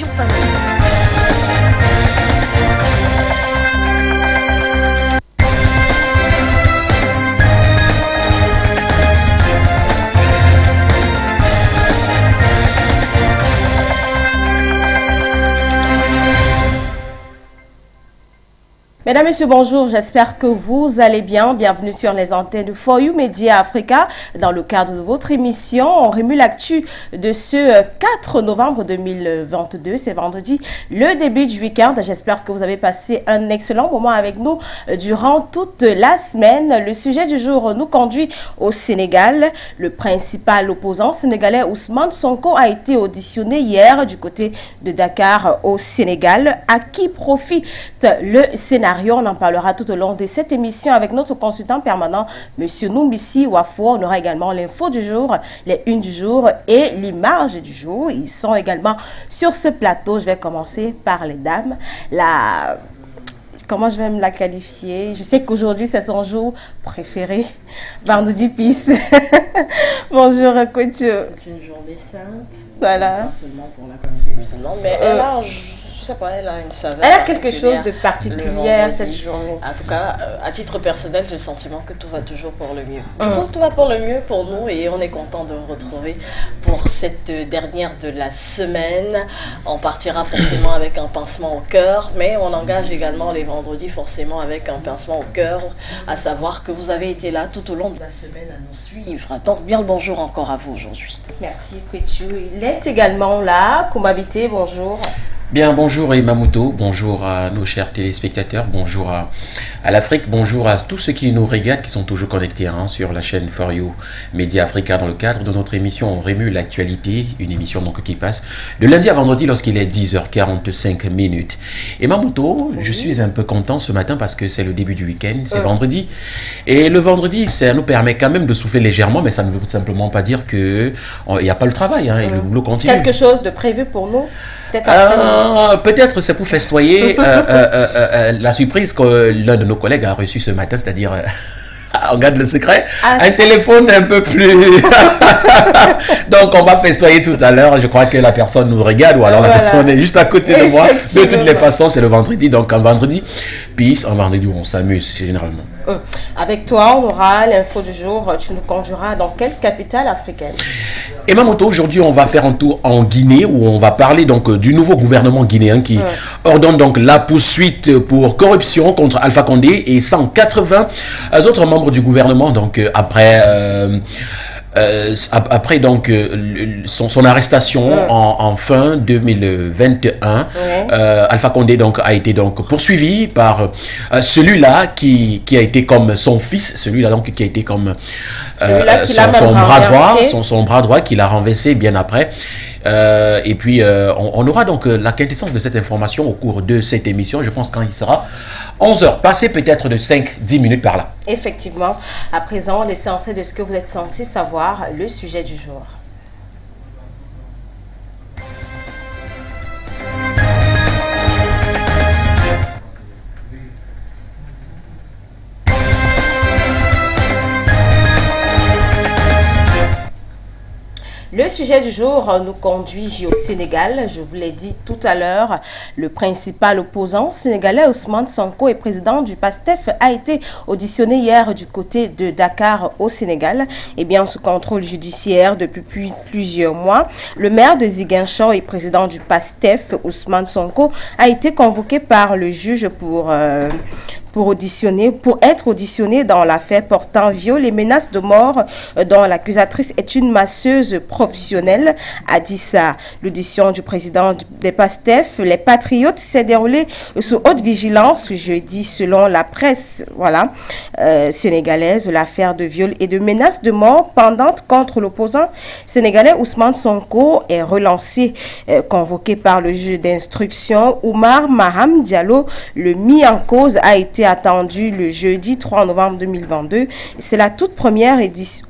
Radio Panama. Mesdames, Messieurs, bonjour. J'espère que vous allez bien. Bienvenue sur les antennes de For You Media Africa. Dans le cadre de votre émission, on remue l'actu de ce 4 novembre 2022. C'est vendredi, le début du week-end. J'espère que vous avez passé un excellent moment avec nous durant toute la semaine. Le sujet du jour nous conduit au Sénégal. Le principal opposant sénégalais Ousmane Sonko a été auditionné hier du côté de Dakar au Sénégal. À qui profite le scénario? On en parlera tout au long de cette émission avec notre consultant permanent, M. Noumbissi Wafo. On aura également l'info du jour, les unes du jour et l'image du jour. Ils sont également sur ce plateau. Je vais commencer par les dames. Comment je vais me la qualifier? Je sais qu'aujourd'hui, c'est son jour préféré. Vendredi Peace. Bonjour, coach. C'est une journée sainte. Voilà. Pas seulement pour la communauté musulmane, mais je sais pas, elle a une saveur. Elle a quelque chose de particulier cette journée. En tout cas, à titre personnel, j'ai le sentiment que tout va toujours pour le mieux. Du coup, tout va pour le mieux pour nous et on est content de vous retrouver pour cette dernière de la semaine. On partira forcément avec un pincement au cœur, mais on engage également les vendredis forcément avec un pincement au cœur, à savoir que vous avez été là tout au long de la semaine à nous suivre. Donc, bien le bonjour encore à vous aujourd'hui. Merci, Kwetu. Il est également là. Kumabité, bonjour. Bien, bonjour Mamuto, bonjour à nos chers téléspectateurs, bonjour à l'Afrique, bonjour à tous ceux qui nous regardent, qui sont toujours connectés sur la chaîne For You Media Africa dans le cadre de notre émission On remue l'actualité, une émission donc qui passe de lundi à vendredi lorsqu'il est 10h45. Et Mamuto, oui, je suis un peu content ce matin parce que c'est le début du week-end, c'est vendredi. Et le vendredi, ça nous permet quand même de souffler légèrement, mais ça ne veut simplement pas dire qu'il n'y a pas le travail, et le boulot continue. Quelque chose de prévu pour nous? Peut-être c'est pour festoyer la surprise que l'un de nos collègues a reçue ce matin, c'est-à-dire, on garde le secret, un téléphone un peu plus... Donc on va festoyer tout à l'heure, je crois que la personne nous regarde ou alors la personne est juste à côté de moi. De toutes les façons, c'est le vendredi, donc un vendredi, peace, un vendredi où on s'amuse généralement. Avec toi, on aura l'info du jour. Tu nous conduiras dans quelle capitale africaine? Et Mamoto, aujourd'hui, on va faire un tour en Guinée où on va parler donc du nouveau gouvernement guinéen qui ordonne donc la poursuite pour corruption contre Alpha Condé et 180 autres membres du gouvernement. Donc après donc son arrestation en fin 2021, Alpha Condé donc a été donc poursuivi par celui-là qui a été comme son fils, celui-là donc qui a été comme son bras droit qu'il a renversé bien après. Et puis on aura donc la quintessence de cette information au cours de cette émission. Je pense quand il sera 11h, passé peut-être de 5-10 minutes par là. Effectivement. À présent, l'essentiel de ce que vous êtes censé savoir, le sujet du jour. Le sujet du jour nous conduit au Sénégal. Je vous l'ai dit tout à l'heure, le principal opposant sénégalais Ousmane Sonko et président du PASTEF a été auditionné hier du côté de Dakar au Sénégal. Et bien sous contrôle judiciaire depuis plusieurs mois, le maire de Ziguinchor et président du PASTEF Ousmane Sonko a été convoqué par le juge pour être auditionné dans l'affaire portant viol et menaces de mort dont l'accusatrice est une masseuse professionnelle, a dit ça. L'audition du président des PASTEF, les Patriotes, s'est déroulée sous haute vigilance jeudi selon la presse sénégalaise. L'affaire de viol et de menaces de mort pendante contre l'opposant sénégalais Ousmane Sonko est relancée. Convoqué par le juge d'instruction Oumar Maham Diallo, le mis en cause a été attendu le jeudi 3 novembre 2022. C'est la toute première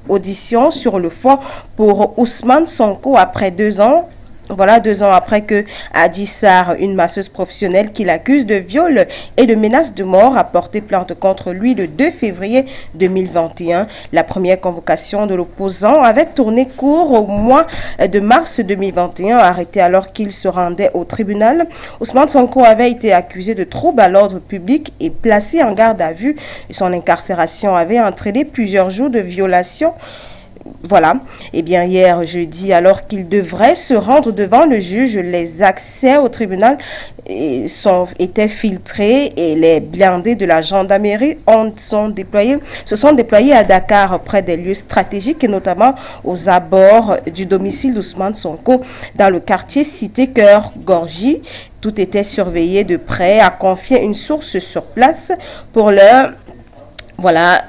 audition sur le fond pour Ousmane Sonko après 2 ans Voilà, 2 ans après que Adji Sarr, une masseuse professionnelle qui l'accuse de viol et de menace de mort, a porté plainte contre lui le 2 février 2021. La première convocation de l'opposant avait tourné court au mois de mars 2021, arrêté alors qu'il se rendait au tribunal. Ousmane Sonko avait été accusé de trouble à l'ordre public et placé en garde à vue. Son incarcération avait entraîné plusieurs jours de violation. Voilà. Et bien hier jeudi, alors qu'il devrait se rendre devant le juge, les accès au tribunal étaient filtrés et les blindés de la gendarmerie se sont déployés à Dakar près des lieux stratégiques et notamment aux abords du domicile d'Ousmane Sonko dans le quartier Cité Cœur Gorgie. Tout était surveillé de près, a confié une source sur place. Pour l'heure, voilà,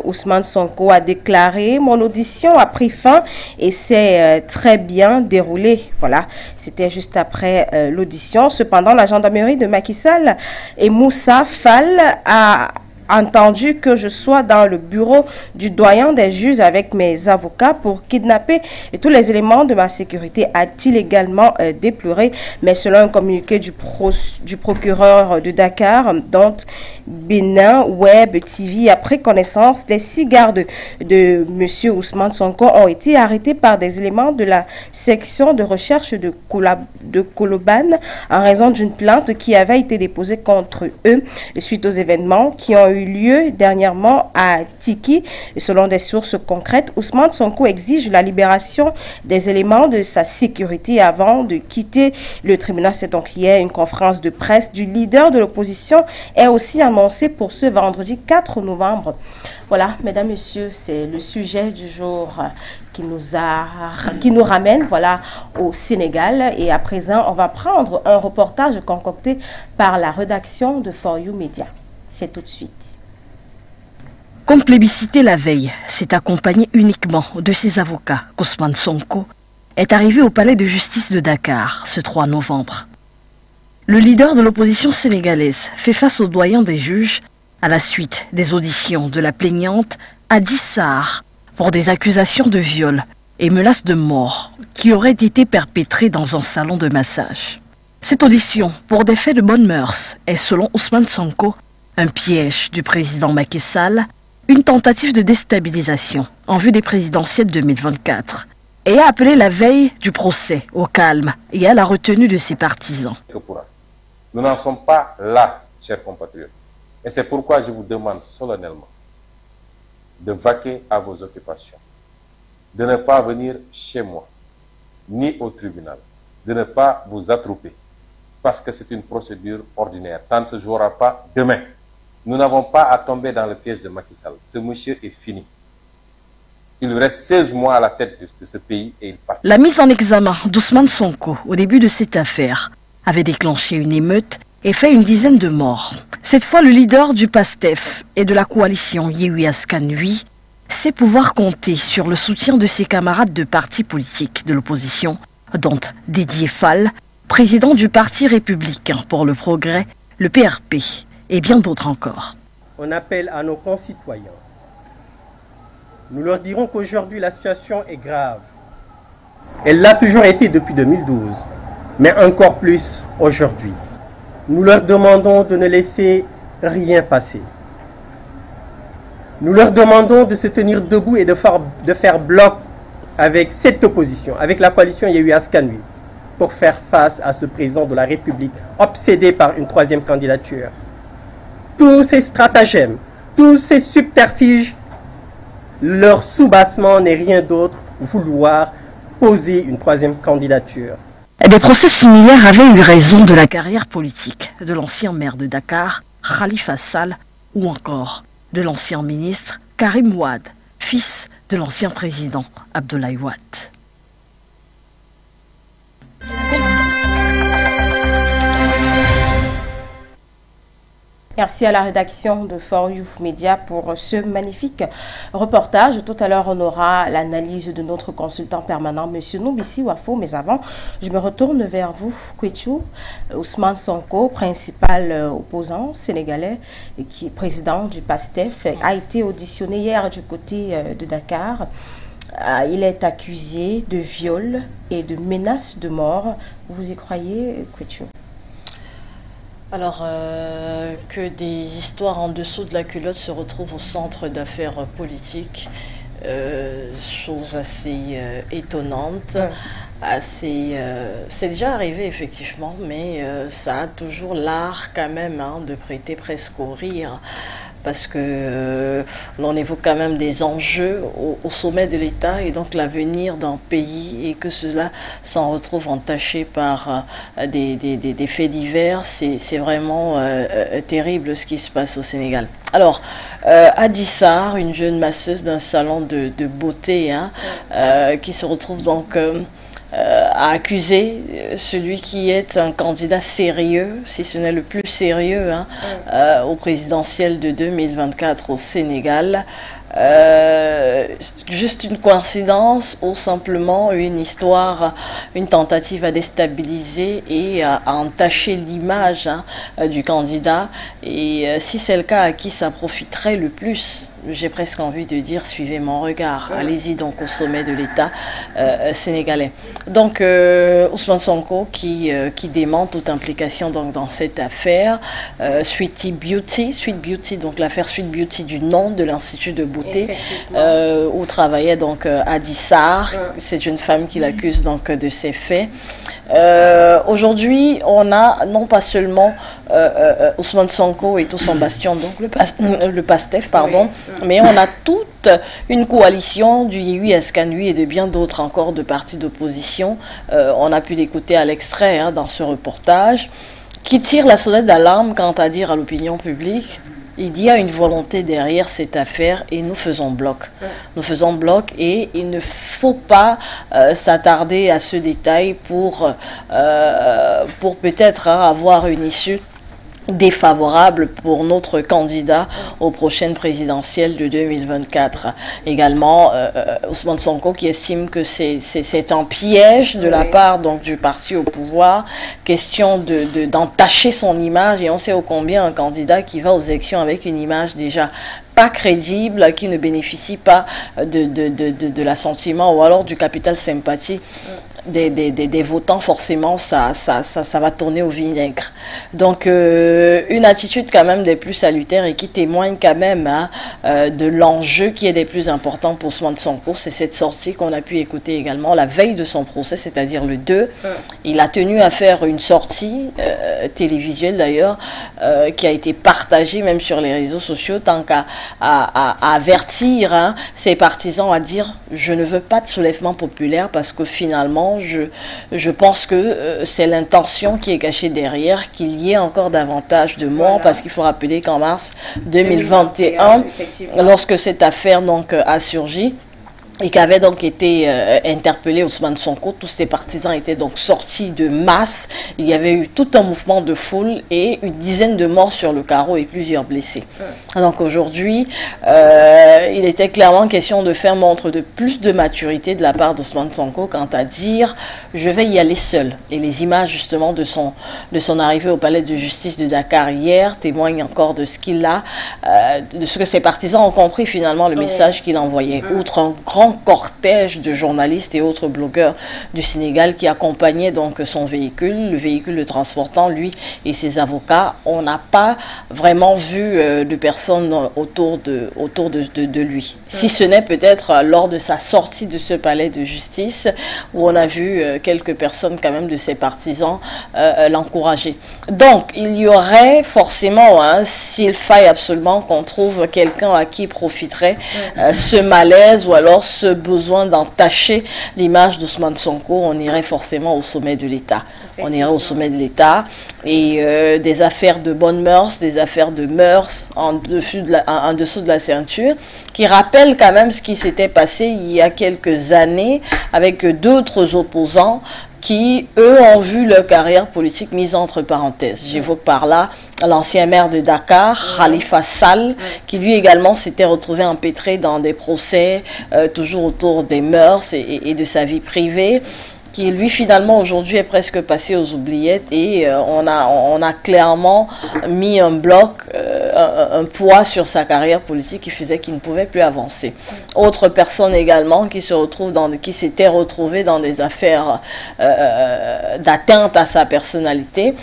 Ousmane Sonko a déclaré: mon audition a pris fin et s'est très bien déroulée. Voilà, c'était juste après l'audition. Cependant, la gendarmerie de Macky Sall et Moussa Fall a entendu que je sois dans le bureau du doyen des juges avec mes avocats pour kidnapper tous les éléments de ma sécurité, a-t-il également déploré. Mais selon un communiqué du procureur de Dakar, dont Bénin Web TV a pris connaissance, les 6 gardes de M. Ousmane Sonko ont été arrêtés par des éléments de la section de recherche de Colobane en raison d'une plainte qui avait été déposée contre eux suite aux événements qui ont eu lieu dernièrement à Tiki. Et selon des sources concrètes, Ousmane Sonko exige la libération des éléments de sa sécurité avant de quitter le tribunal. C'est donc hier une conférence de presse du leader de l'opposition est aussi annoncée pour ce vendredi 4 novembre. Voilà, mesdames, messieurs, c'est le sujet du jour qui nous ramène, voilà, au Sénégal. Et à présent, on va prendre un reportage concocté par la rédaction de For You Media. C'est tout de suite. Comme plébiscité la veille, c'est accompagné uniquement de ses avocats qu'Ousmane Sonko est arrivé au palais de justice de Dakar ce 3 novembre. Le leader de l'opposition sénégalaise fait face au doyen des juges à la suite des auditions de la plaignante Adji Sarr pour des accusations de viol et menaces de mort qui auraient été perpétrées dans un salon de massage. Cette audition pour des faits de bonnes mœurs est, selon Ousmane Sonko, un piège du président Macky Sall, une tentative de déstabilisation en vue des présidentielles 2024 et a appelé la veille du procès au calme et à la retenue de ses partisans. Nous n'en sommes pas là, chers compatriotes. Et c'est pourquoi je vous demande solennellement de vaquer à vos occupations, de ne pas venir chez moi, ni au tribunal, de ne pas vous attrouper, parce que c'est une procédure ordinaire. Ça ne se jouera pas demain. Nous n'avons pas à tomber dans le piège de Macky Sall. Ce monsieur est fini. Il lui reste 16 mois à la tête de ce pays et il part. La mise en examen d'Ousmane Sonko au début de cette affaire avait déclenché une émeute et fait une dizaine de morts. Cette fois, le leader du PASTEF et de la coalition Yewwi Askan Wi sait pouvoir compter sur le soutien de ses camarades de partis politiques de l'opposition, dont Déthié Fall, président du Parti républicain pour le progrès, le PRP, et bien d'autres encore. On appelle à nos concitoyens. Nous leur dirons qu'aujourd'hui la situation est grave. Elle l'a toujours été depuis 2012, mais encore plus aujourd'hui. Nous leur demandons de ne laisser rien passer. Nous leur demandons de se tenir debout et de faire bloc avec cette opposition, avec la coalition Yewwi Askan Wi, pour faire face à ce président de la République obsédé par une 3e candidature. Tous ces stratagèmes, tous ces subterfuges, leur soubassement n'est rien d'autre que vouloir poser une 3e candidature. Des procès similaires avaient eu raison de la carrière politique de l'ancien maire de Dakar, Khalifa Sall, ou encore de l'ancien ministre Karim Wade, fils de l'ancien président Abdoulaye Wade. Merci à la rédaction de For You Media pour ce magnifique reportage. Tout à l'heure, on aura l'analyse de notre consultant permanent, M. Noubissi Wafo. Mais avant, je me retourne vers vous, Kwechu. Ousmane Sonko, principal opposant sénégalais, qui est président du PASTEF, a été auditionné hier du côté de Dakar. Il est accusé de viol et de menaces de mort. Vous y croyez, Kwetu? Alors, que des histoires en dessous de la culotte se retrouvent au centre d'affaires politiques, chose assez étonnante. C'est déjà arrivé effectivement, mais ça a toujours l'art quand même de prêter presque au rire, parce que l'on évoque quand même des enjeux au sommet de l'État et donc l'avenir d'un pays, et que cela s'en retrouve entaché par des faits divers. C'est vraiment terrible ce qui se passe au Sénégal. Alors, Adji Sarr, une jeune masseuse d'un salon de beauté, qui se retrouve donc a accusé celui qui est un candidat sérieux, si ce n'est le plus sérieux, au présidentiel de 2024 au Sénégal. Juste une coïncidence ou simplement une histoire, une tentative à déstabiliser et à entacher l'image du candidat. Et si c'est le cas, à qui ça profiterait le plus? J'ai presque envie de dire, suivez mon regard. Allez-y donc au sommet de l'État sénégalais. Donc Ousmane Sonko qui dément toute implication donc dans cette affaire. Sweet Beauty, donc l'affaire Sweet Beauty du nom de l'Institut de beauté où travaillait donc Adji Sarr, cette jeune femme qui l'accuse donc de ces faits. Aujourd'hui, on a non pas seulement Ousmane Sonko et tout son bastion, donc le PASTEF, pardon, mais on a toute une coalition du Yewwi Askanui et de bien d'autres encore de partis d'opposition. On a pu l'écouter à l'extrait dans ce reportage, qui tire la sonnette d'alarme quant à dire à l'opinion publique: il y a une volonté derrière cette affaire et nous faisons bloc. Nous faisons bloc et il ne faut pas s'attarder à ce détail pour peut-être avoir une issue défavorable pour notre candidat aux prochaines présidentielles de 2024. Également, Ousmane Sonko qui estime que c'est un piège de la part donc du parti au pouvoir, question d'entacher son image, et on sait ô combien un candidat qui va aux élections avec une image déjà pas crédible, qui ne bénéficie pas de l'assentiment ou alors du capital sympathie des votants, forcément ça va tourner au vinaigre. Donc une attitude quand même des plus salutaires et qui témoigne quand même de l'enjeu qui est des plus importants pour Ousmane Sonko. C'est cette sortie qu'on a pu écouter également la veille de son procès, c'est-à-dire le 2. Il a tenu à faire une sortie télévisuelle d'ailleurs, qui a été partagée même sur les réseaux sociaux, tant qu'à avertir ses partisans, à dire: je ne veux pas de soulèvement populaire, parce que finalement je pense que c'est l'intention qui est cachée derrière, qu'il y ait encore davantage de morts, parce qu'il faut rappeler qu'en mars 2021, lorsque cette affaire donc a surgi et qu'avait donc été interpellé Ousmane Sonko, tous ses partisans étaient donc sortis de masse. Il y avait eu tout un mouvement de foule et une dizaine de morts sur le carreau et plusieurs blessés. Donc aujourd'hui, il était clairement question de faire montre de plus de maturité de la part d'Ousmane Sonko quant à dire: je vais y aller seul. Et les images justement de son arrivée au palais de justice de Dakar hier témoignent encore de ce qu'il a, de ce que ses partisans ont compris finalement, le message qu'il envoyait. Outre un grand cortège de journalistes et autres blogueurs du Sénégal qui accompagnaient donc son véhicule, le véhicule le transportant, lui et ses avocats, on n'a pas vraiment vu de personnes autour de lui. Si ce n'est peut-être lors de sa sortie de ce palais de justice, où on a vu quelques personnes quand même de ses partisans l'encourager. Donc il y aurait forcément, s'il faille absolument qu'on trouve quelqu'un à qui profiterait ce malaise ou alors ce besoin d'entacher l'image d'Ousmane Sonko, on irait forcément au sommet de l'État. On irait au sommet de l'État et des affaires de bonnes mœurs, des affaires de mœurs en dessous de la ceinture, qui rappellent quand même ce qui s'était passé il y a quelques années avec d'autres opposants qui, eux, ont vu leur carrière politique mise entre parenthèses. J'évoque par là l'ancien maire de Dakar, Khalifa Sall, qui lui également s'était retrouvé empêtré dans des procès, toujours autour des mœurs et de sa vie privée, qui lui finalement aujourd'hui est presque passé aux oubliettes, et on a clairement mis un bloc un poids sur sa carrière politique qui faisait qu'il ne pouvait plus avancer. Autre personne également qui s'était retrouvée dans des affaires d'atteinte à sa personnalité,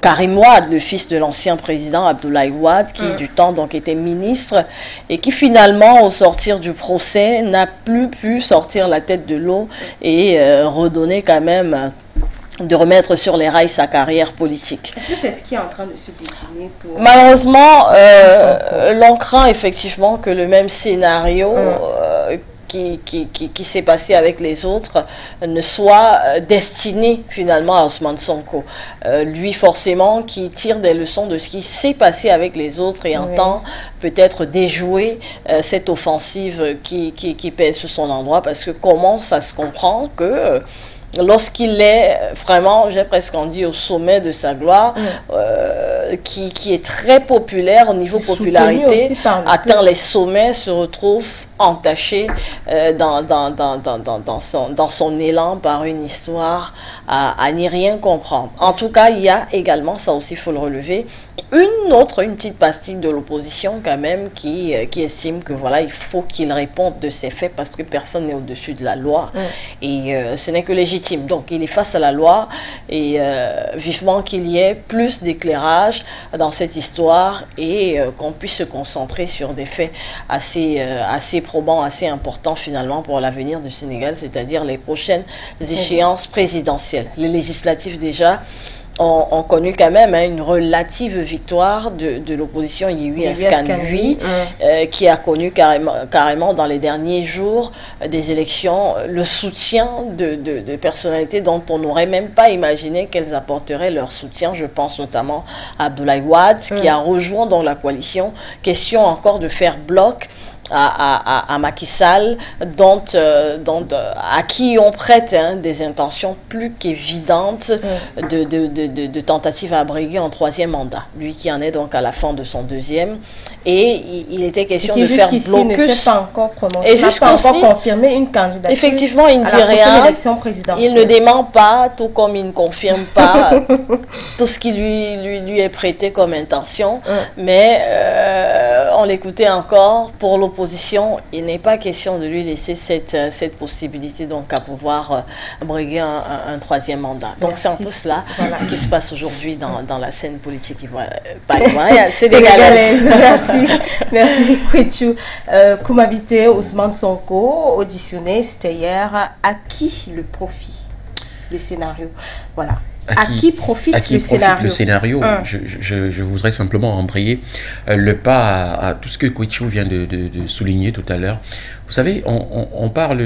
Karim Wade, le fils de l'ancien président Abdoulaye Wade, qui du temps donc était ministre et qui finalement au sortir du procès n'a plus pu sortir la tête de l'eau et redonner quand même, de remettre sur les rails sa carrière politique. Est-ce que c'est ce qui est en train de se dessiner pour... Malheureusement, l'on craint effectivement que le même scénario qui s'est passé avec les autres ne soit destiné finalement à Ousmane Sonko. Lui forcément qui tire des leçons de ce qui s'est passé avec les autres et entend peut-être déjouer cette offensive qui pèse sur son endroit, parce que comment ça se comprend que lorsqu'il est vraiment, j'ai presque dit, au sommet de sa gloire, qui est très populaire au niveau popularité, atteint les sommets, se retrouve entaché dans son élan par une histoire à n'y rien comprendre. En tout cas, il y a également, ça aussi il faut le relever, une petite pastille de l'opposition quand même qui estime que voilà, il faut qu'il réponde de ses faits parce que personne n'est au-dessus de la loi et ce n'est que légitime. Donc il est face à la loi et vivement qu'il y ait plus d'éclairage dans cette histoire et qu'on puisse se concentrer sur des faits assez probants, assez importants finalement pour l'avenir du Sénégal, c'est-à-dire les prochaines échéances présidentielles. Les législatives déjà ont connu quand même une relative victoire de l'opposition Yewwi Askan Wi, qui a connu carrément dans les derniers jours des élections le soutien de personnalités dont on n'aurait même pas imaginé qu'elles apporteraient leur soutien. Je pense notamment à Abdoulaye Wade qui a rejoint dans la coalition. Question encore de faire bloc à Macky Sall, à qui on prête des intentions plus qu'évidentes de tentatives à briguer en 3e mandat. Lui qui en est donc à la fin de son 2e. Et il était question de faire blocus. Ne s'est pas encore prononcé, et n'a pas encore confirmé une candidature. Effectivement, il ne dit rien. Il ne dément pas, tout comme il ne confirme pas tout ce qui lui est prêté comme intention. Mais on l'écoutait encore pour l'opposition. Il n'est pas question de lui laisser cette possibilité donc à pouvoir briguer un 3e mandat. Donc c'est un peu cela, ce qui se passe aujourd'hui dans la scène politique sénégalaise. Merci Kwetu. Koumbabité, Ousmane Sonko, auditionné, c'était hier. À qui le profit le scénario? Voilà. À qui profite le scénario? Je voudrais simplement embrayer le pas à tout ce que Kwetu vient de souligner tout à l'heure. Vous savez, on parle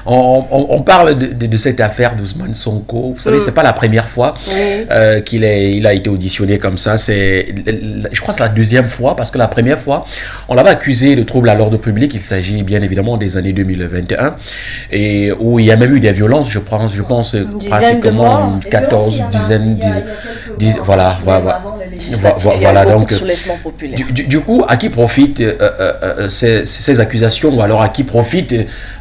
on parle de cette affaire d'Ousmane Sonko. Vous savez, c'est pas la première fois qu'il a été auditionné comme ça. Je crois que c'est la 2e fois, parce que la première fois, on l'avait accusé de trouble à l'ordre public. Il s'agit bien évidemment des années 2021 et où il y a même eu des violences. Je pense pratiquement 14 dizaines, voilà. Donc, du coup, à qui profitent ces accusations, ou alors à qui profite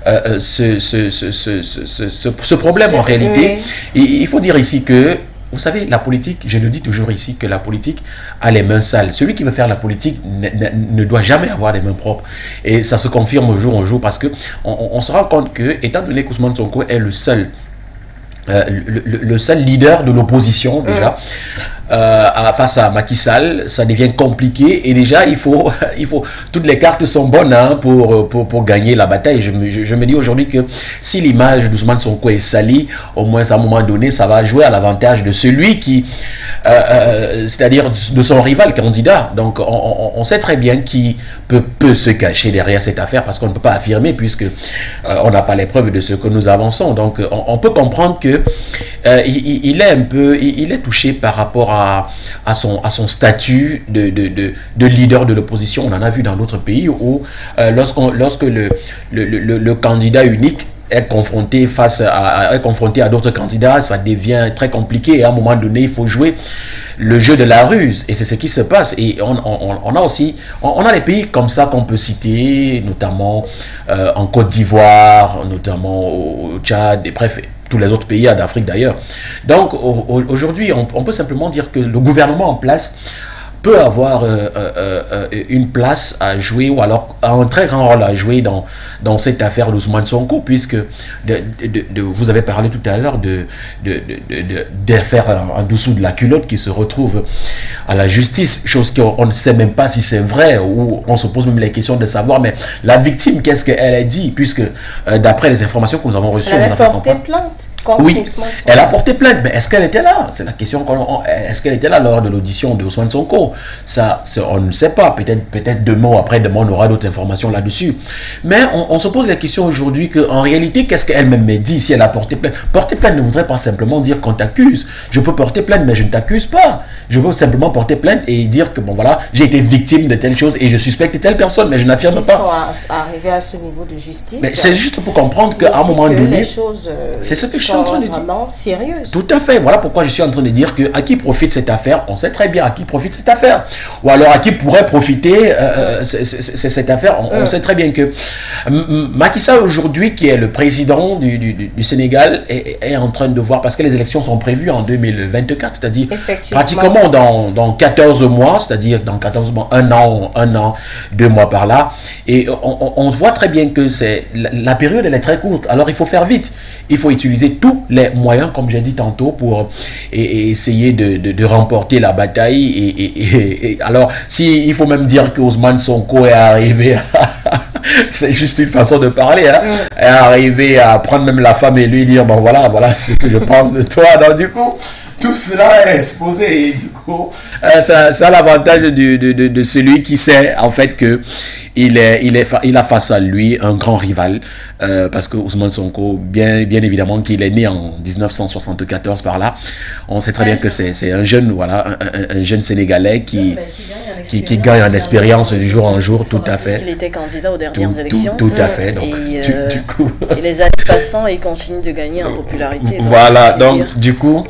ce problème en réalité? Il faut dire ici que, vous savez, la politique, je le dis toujours ici, que la politique a les mains sales. Celui qui veut faire la politique ne doit jamais avoir les mains propres. Et ça se confirme au jour, parce que on se rend compte que, étant donné qu'Ousmane Sonko est le seul leader de l'opposition déjà, face à Macky Sall, ça devient compliqué et déjà il faut toutes les cartes sont bonnes pour gagner la bataille. Je me dis aujourd'hui que si l'image d'Ousmane Sonko est salie, au moins à un moment donné ça va jouer à l'avantage de celui qui c'est-à-dire de son rival candidat. Donc on sait très bien qui peut se cacher derrière cette affaire, parce qu'on ne peut pas affirmer puisque on n'a pas les preuves de ce que nous avançons. Donc on peut comprendre que il est touché par rapport à son statut de leader de l'opposition. On en a vu dans d'autres pays où lorsque le candidat unique est confronté à d'autres candidats, ça devient très compliqué et à un moment donné il faut jouer le jeu de la ruse, et c'est ce qui se passe. Et on a des pays comme ça qu'on peut citer, notamment en Côte d'Ivoire, notamment au Tchad, bref, tous les autres pays d'Afrique d'ailleurs. Donc aujourd'hui, on peut simplement dire que le gouvernement en place peut avoir une place à jouer ou alors un très grand rôle à jouer dans cette affaire d'Ousmane Sonko, puisque vous avez parlé tout à l'heure d'affaires en dessous de la culotte qui se retrouvent à la justice, chose qu'on ne sait même pas si c'est vrai, ou on se pose même les questions de savoir, mais la victime, qu'est-ce qu'elle a dit, puisque d'après les informations que nous avons reçues, elle avait porté plainte. Oui, elle a porté plainte, mais est-ce qu'elle était là? C'est la question. Est-ce qu'elle était là lors de l'audition de Ousmane Sonko? Ça, on ne sait pas. Peut-être demain ou après-demain, on aura d'autres informations là-dessus. Mais on se pose la question aujourd'hui qu'en réalité, qu'est-ce qu'elle-même me dit si elle a porté plainte? Porter plainte ne voudrait pas simplement dire qu'on t'accuse. Je peux porter plainte, mais je ne t'accuse pas. Je peux simplement porter plainte et dire que, bon voilà, j'ai été victime de telle chose et je suspecte telle personne, mais je n'affirme pas. Ils sont arrivés à ce niveau de justice. C'est juste pour comprendre qu'à un moment donné, c'est ce que je suis en train de dire. Sérieuse. Tout à fait. Voilà pourquoi je suis en train de dire que à qui profite cette affaire, on sait très bien à qui profite cette affaire. Ou alors à qui pourrait profiter cette affaire, on sait très bien que Macky Sall aujourd'hui, qui est le président du Sénégal, est en train de voir, parce que les élections sont prévues en 2024, c'est-à-dire pratiquement dans 14 mois, c'est-à-dire dans 14 mois, un an, 2 mois par là. Et on voit très bien que la période elle est très courte. Alors il faut faire vite. Il faut utiliser tous les moyens, comme j'ai dit tantôt, pour essayer de remporter la bataille. Et alors, il faut même dire que Ousmane Sonko est arrivé c'est juste une façon de parler, hein, est arrivé à prendre même la femme et lui dire, bon voilà ce que je pense de toi. Donc du coup, tout cela est exposé et du coup, ça a l'avantage de celui qui sait en fait que il a face à lui un grand rival, parce que Ousmane Sonko, bien évidemment qu'il est né en 1974 par là, on sait très bien que c'est un jeune, voilà, un jeune Sénégalais qui gagne en expérience du jour en jour, tout à fait. Il était candidat aux dernières élections. Tout à fait. Donc, du coup... et les années passant, il continue de gagner en popularité. Voilà, donc du coup...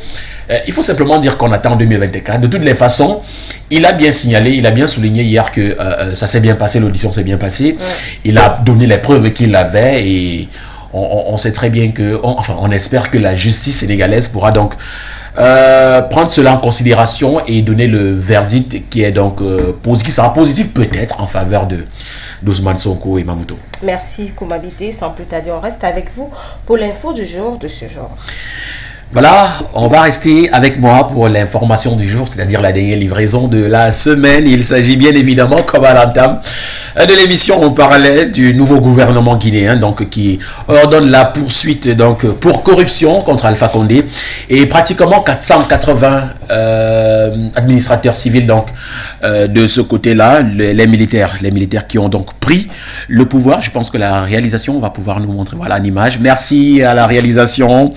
il faut simplement dire qu'on attend 2024. De toutes les façons, il a bien signalé, il a bien souligné hier que ça s'est bien passé, l'audition s'est bien passée. Il a donné les preuves qu'il avait et on sait très bien que, on espère que la justice sénégalaise pourra donc prendre cela en considération et donner le verdict qui est donc qui sera positif peut-être en faveur d'Ousmane Sonko et Mamouto. Merci Koumabité, sans plus tarder, on reste avec vous pour l'info du jour de ce jour. Voilà, on va rester avec moi pour l'information du jour, c'est-à-dire la dernière livraison de la semaine. Il s'agit bien évidemment, comme à l'entame de l'émission, on parlait du nouveau gouvernement guinéen, donc qui ordonne la poursuite donc pour corruption contre Alpha Condé et pratiquement 480 administrateurs civils donc de ce côté-là, les militaires qui ont donc pris le pouvoir. Je pense que la réalisation va pouvoir nous montrer voilà l'image. Merci à la réalisation.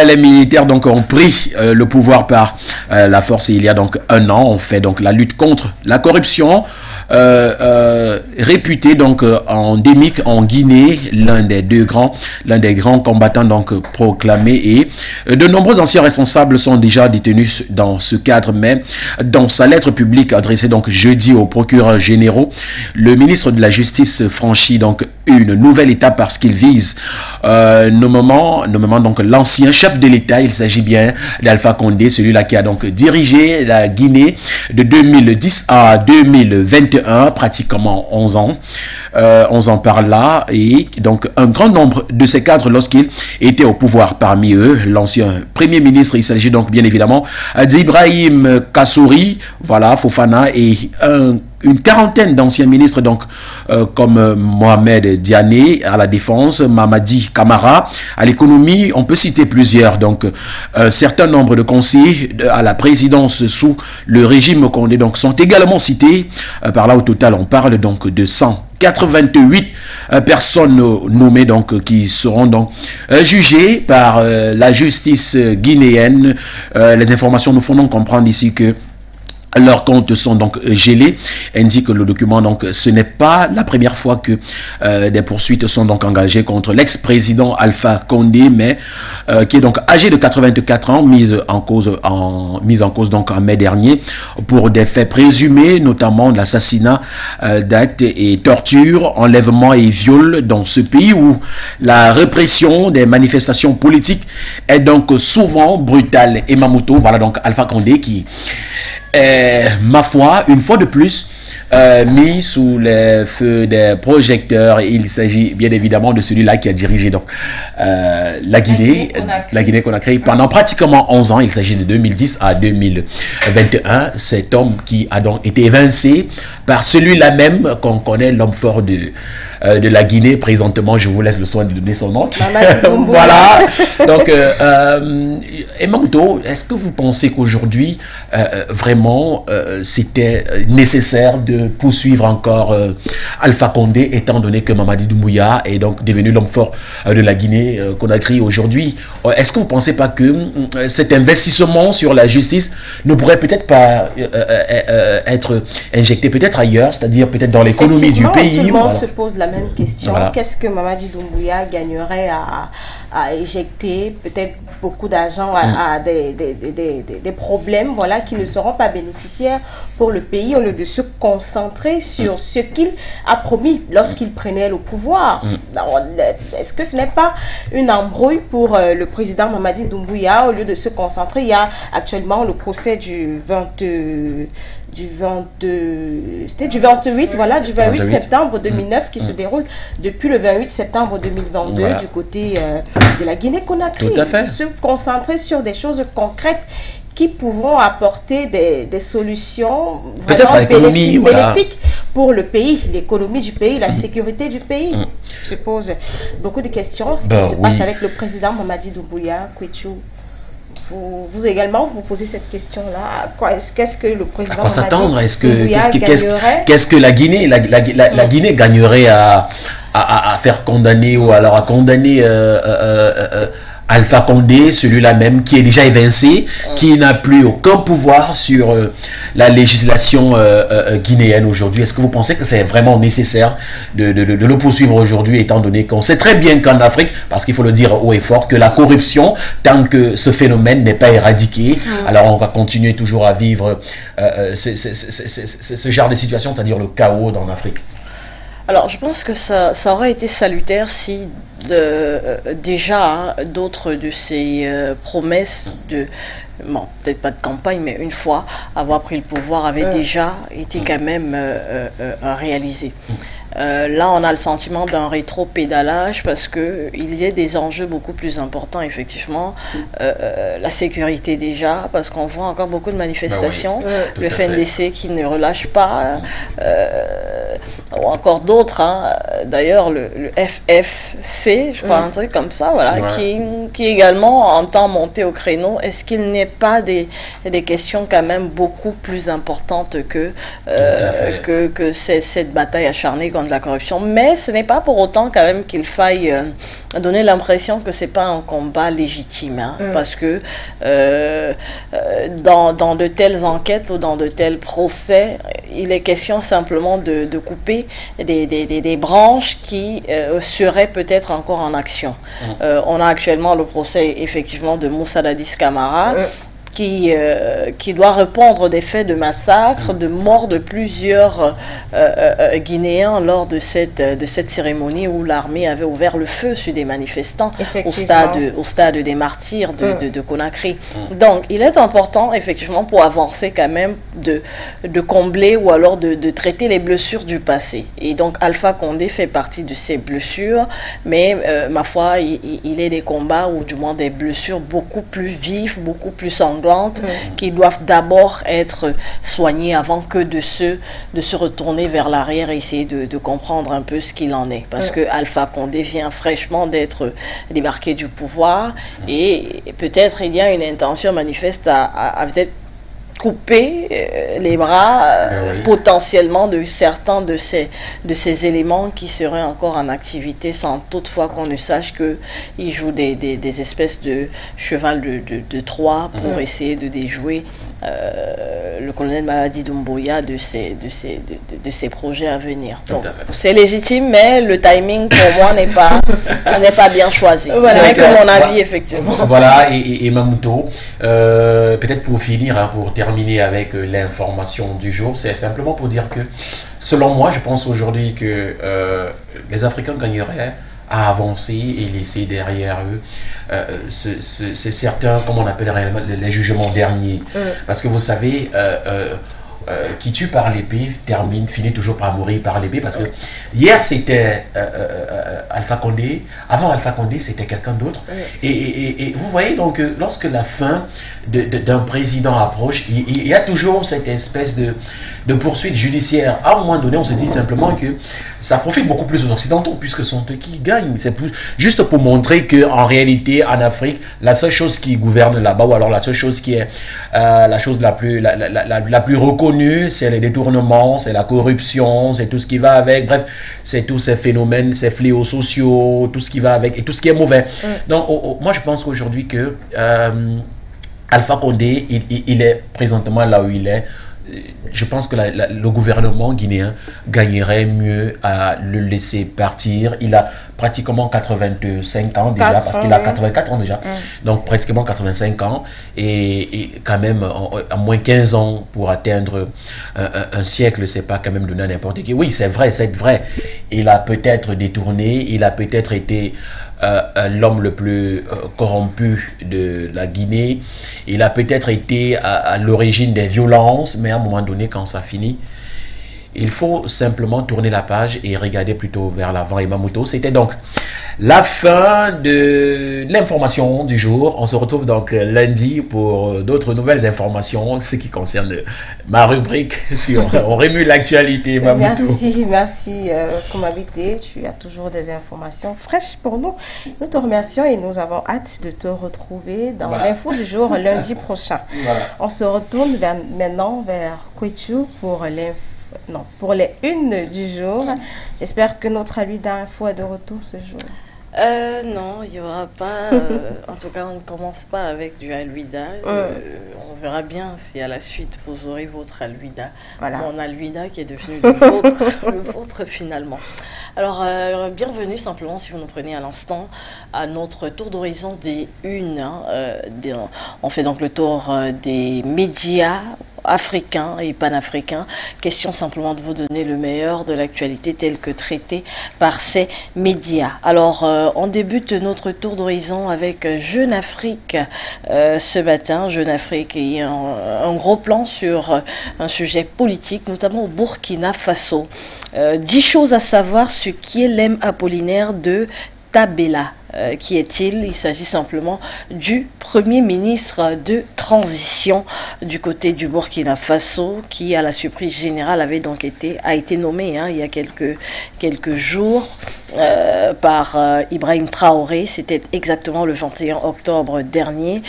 Les militaires donc ont pris le pouvoir par la force il y a donc un an. On fait donc la lutte contre la corruption, réputé donc endémique en Guinée, l'un des grands combattants donc proclamés, et de nombreux anciens responsables sont déjà détenus dans ce cadre. Mais dans sa lettre publique adressée donc jeudi aux procureurs généraux, le ministre de la Justice franchit donc une nouvelle étape parce qu'il vise nommément donc l'ancien chef de l'État. Il s'agit bien d'Alpha Condé, celui-là qui a donc dirigé la Guinée de 2010 à 2021, pratiquement 11 ans. 11 ans par là, et donc un grand nombre de ces cadres lorsqu'il était au pouvoir. Parmi eux, l'ancien premier ministre, il s'agit donc bien évidemment d'Ibrahim Kassouri, voilà, Fofana, et une quarantaine d'anciens ministres donc comme Mohamed Diané à la défense, Mamadi Camara à l'économie. On peut citer plusieurs, donc un certain nombre de conseillers à la présidence sous le régime Condé donc sont également cités. Par là, au total, on parle donc de 188 personnes nommées donc qui seront donc jugées par la justice guinéenne. Les informations nous font donc comprendre ici que leurs comptes sont donc gelés, indique le document. Donc ce n'est pas la première fois que des poursuites sont donc engagées contre l'ex-président Alpha Condé, mais qui est donc âgé de 84 ans, mise en cause donc en mai dernier pour des faits présumés, notamment l'assassinat d'actes et torture, enlèvement et viol dans ce pays où la répression des manifestations politiques est donc souvent brutale. Et Mamuto, voilà donc Alpha Condé qui ma foi, une fois de plus, mis sous les feux des projecteurs. Il s'agit bien évidemment de celui-là qui a dirigé donc la Guinée-Conakry pendant pratiquement 11 ans. Il s'agit de 2010 à 2021. Cet homme qui a donc été évincé par celui-là même qu'on connaît, l'homme fort de la Guinée. Présentement, je vous laisse le soin de donner son nom. Voilà. Donc, Mamuto, est-ce que vous pensez qu'aujourd'hui, vraiment, c'était nécessaire de poursuivre encore Alpha Condé, étant donné que Mamadi Doumbouya est donc devenu l'homme fort de la Guinée-Conakry aujourd'hui? Est-ce que vous ne pensez pas que cet investissement sur la justice ne pourrait peut-être pas être injecté peut-être ailleurs, c'est-à-dire peut-être dans l'économie du pays? Tout le monde se pose la même question. Voilà. Qu'est-ce que Mamadi Doumbouya gagnerait à éjecter peut-être beaucoup d'argent à des problèmes, voilà, qui ne seront pas bénéficiaires pour le pays, au lieu de se concentrer sur ce qu'il a promis lorsqu'il prenait le pouvoir? Est-ce que ce n'est pas une embrouille pour le président Mamadi Doumbouya? Au lieu de se concentrer, il y a actuellement le procès du 28 septembre 2009 qui se déroule depuis le 28 septembre 2022 du côté de la Guinée-Conakry. Tout à fait. Se concentrer sur des choses concrètes qui pourront apporter des solutions bénéfiques pour le pays, l'économie du pays, la sécurité du pays. Je pose beaucoup de questions. Ce qui se passe avec le président Mamadi Doumbouya, Kouétiou. Vous également, vous posez cette question-là. Qu'est-ce que le président Mamadi Doumbouya gagnerait? Qu'est-ce que la Guinée gagnerait à faire condamner, ou alors à condamner Alpha Condé, celui-là même qui est déjà évincé, qui n'a plus aucun pouvoir sur la législation guinéenne aujourd'hui? Est-ce que vous pensez que c'est vraiment nécessaire de le poursuivre aujourd'hui, étant donné qu'on sait très bien qu'en Afrique, parce qu'il faut le dire haut et fort, que la corruption, tant que ce phénomène n'est pas éradiqué, alors on va continuer toujours à vivre ce genre de situation, c'est-à-dire le chaos dans l'Afrique? Alors, je pense que ça aurait été salutaire si déjà d'autres de ces promesses peut-être pas de campagne, mais une fois avoir pris le pouvoir avait déjà été quand même réalisées. Là, on a le sentiment d'un rétro-pédalage parce qu'il y a des enjeux beaucoup plus importants, effectivement. La sécurité déjà, parce qu'on voit encore beaucoup de manifestations. Le FNDC qui ne relâche pas, ou encore d'autres. D'ailleurs, le FFC, je crois, un truc comme ça, voilà, qui également entend monter au créneau. Est-ce qu'il n'est pas des questions quand même beaucoup plus importantes que cette bataille acharnée contre la corruption? Mais ce n'est pas pour autant quand même qu'il faille donner l'impression que c'est pas un combat légitime, parce que dans de telles enquêtes ou dans de tels procès, il est question simplement de couper des branches qui seraient peut-être encore en action. On a actuellement le procès effectivement de Moussa Dadis Camara, qui doit répondre des faits de massacre, de mort de plusieurs Guinéens lors de cette cérémonie où l'armée avait ouvert le feu sur des manifestants au stade des martyrs de Conakry. Donc, il est important, effectivement, pour avancer quand même, de combler ou alors de traiter les blessures du passé. Et donc, Alpha Condé fait partie de ces blessures, mais ma foi, il est des combats ou du moins des blessures beaucoup plus vives, beaucoup plus sanglantes, qui doivent d'abord être soignées avant que de se retourner vers l'arrière et essayer de comprendre un peu ce qu'il en est. Parce que Alpha Condé vient fraîchement d'être débarqué du pouvoir et peut-être il y a une intention manifeste à peut-être couper les bras potentiellement de certains de ces éléments qui seraient encore en activité, sans toutefois qu'on ne sache qu'ils jouent des espèces de cheval de Troie pour essayer de déjouer le colonel Mamadi Doumbouya de ses projets à venir. Donc, c'est légitime, mais le timing pour moi n'est pas bien choisi. Voilà, c'est que mon avis, effectivement. Voilà, et Mamouto, peut-être pour finir, hein, pour terminer avec l'information du jour, c'est simplement pour dire que, selon moi, je pense aujourd'hui que les Africains gagneraient à avancer et laisser derrière eux c'est certain, comme on appelle réellement les jugements derniers. Parce que vous savez, qui tue par l'épée finit toujours par mourir par l'épée, parce que hier c'était Alpha Condé, avant Alpha Condé c'était quelqu'un d'autre, et vous voyez donc lorsque la fin d'un président approche, il y a toujours cette espèce de poursuite judiciaire. À un moment donné, on se dit simplement que ça profite beaucoup plus aux Occidentaux, puisque sont eux qui gagnent. C'est plus juste pour montrer qu'en réalité, en Afrique, la seule chose qui gouverne là-bas, ou alors la seule chose qui est la chose la plus reconnue, c'est les détournements, c'est la corruption, c'est tout ce qui va avec. Bref, c'est tous ces phénomènes, ces fléaux sociaux, tout ce qui va avec, et tout ce qui est mauvais. Donc, moi, je pense qu'aujourd'hui que Alpha Condé, il est présentement là où il est. Je pense que le gouvernement guinéen gagnerait mieux à le laisser partir. Il a pratiquement 85 ans déjà, parce qu'il a 84 ans déjà, donc pratiquement 85 ans, et quand même à moins 15 ans pour atteindre un siècle, c'est pas quand même donné à n'importe qui. Oui, c'est vrai. Il a peut-être détourné, il a peut-être été l'homme le plus corrompu de la Guinée. Il a peut-être été à l'origine des violences, mais à un moment donné, quand ça finit, il faut simplement tourner la page et regarder plutôt vers l'avant. Et Mamouto, c'était donc la fin de l'information du jour. On se retrouve donc lundi pour d'autres nouvelles informations, ce qui concerne ma rubrique sur On remue l'actualité. Mamouto. Merci Komabité, tu as toujours des informations fraîches pour nous. Nous te remercions et nous avons hâte de te retrouver dans l'info du jour lundi prochain. On se retourne maintenant vers Kouitou pour les unes du jour. J'espère que notre Aluida Info est de retour ce jour. Non, il n'y aura pas. En tout cas, on ne commence pas avec du Aluida. On verra bien si à la suite vous aurez votre Aluida. Voilà. Mon Aluida qui est devenu le vôtre finalement. Alors, bienvenue simplement si vous nous prenez à l'instant à notre tour d'horizon des unes. On fait donc le tour des médias africains et panafricains. Question simplement de vous donner le meilleur de l'actualité telle que traitée par ces médias. Alors, on débute notre tour d'horizon avec Jeune Afrique ce matin. Jeune Afrique et un gros plan sur un sujet politique, notamment au Burkina Faso. 10 choses à savoir sur qui est l'M Apollinaire de Tabela. Qui est-il? Il s'agit simplement du Premier ministre de transition du côté du Burkina Faso, qui à la surprise générale a été nommé il y a quelques jours par Ibrahim Traoré. C'était exactement le 21 octobre dernier.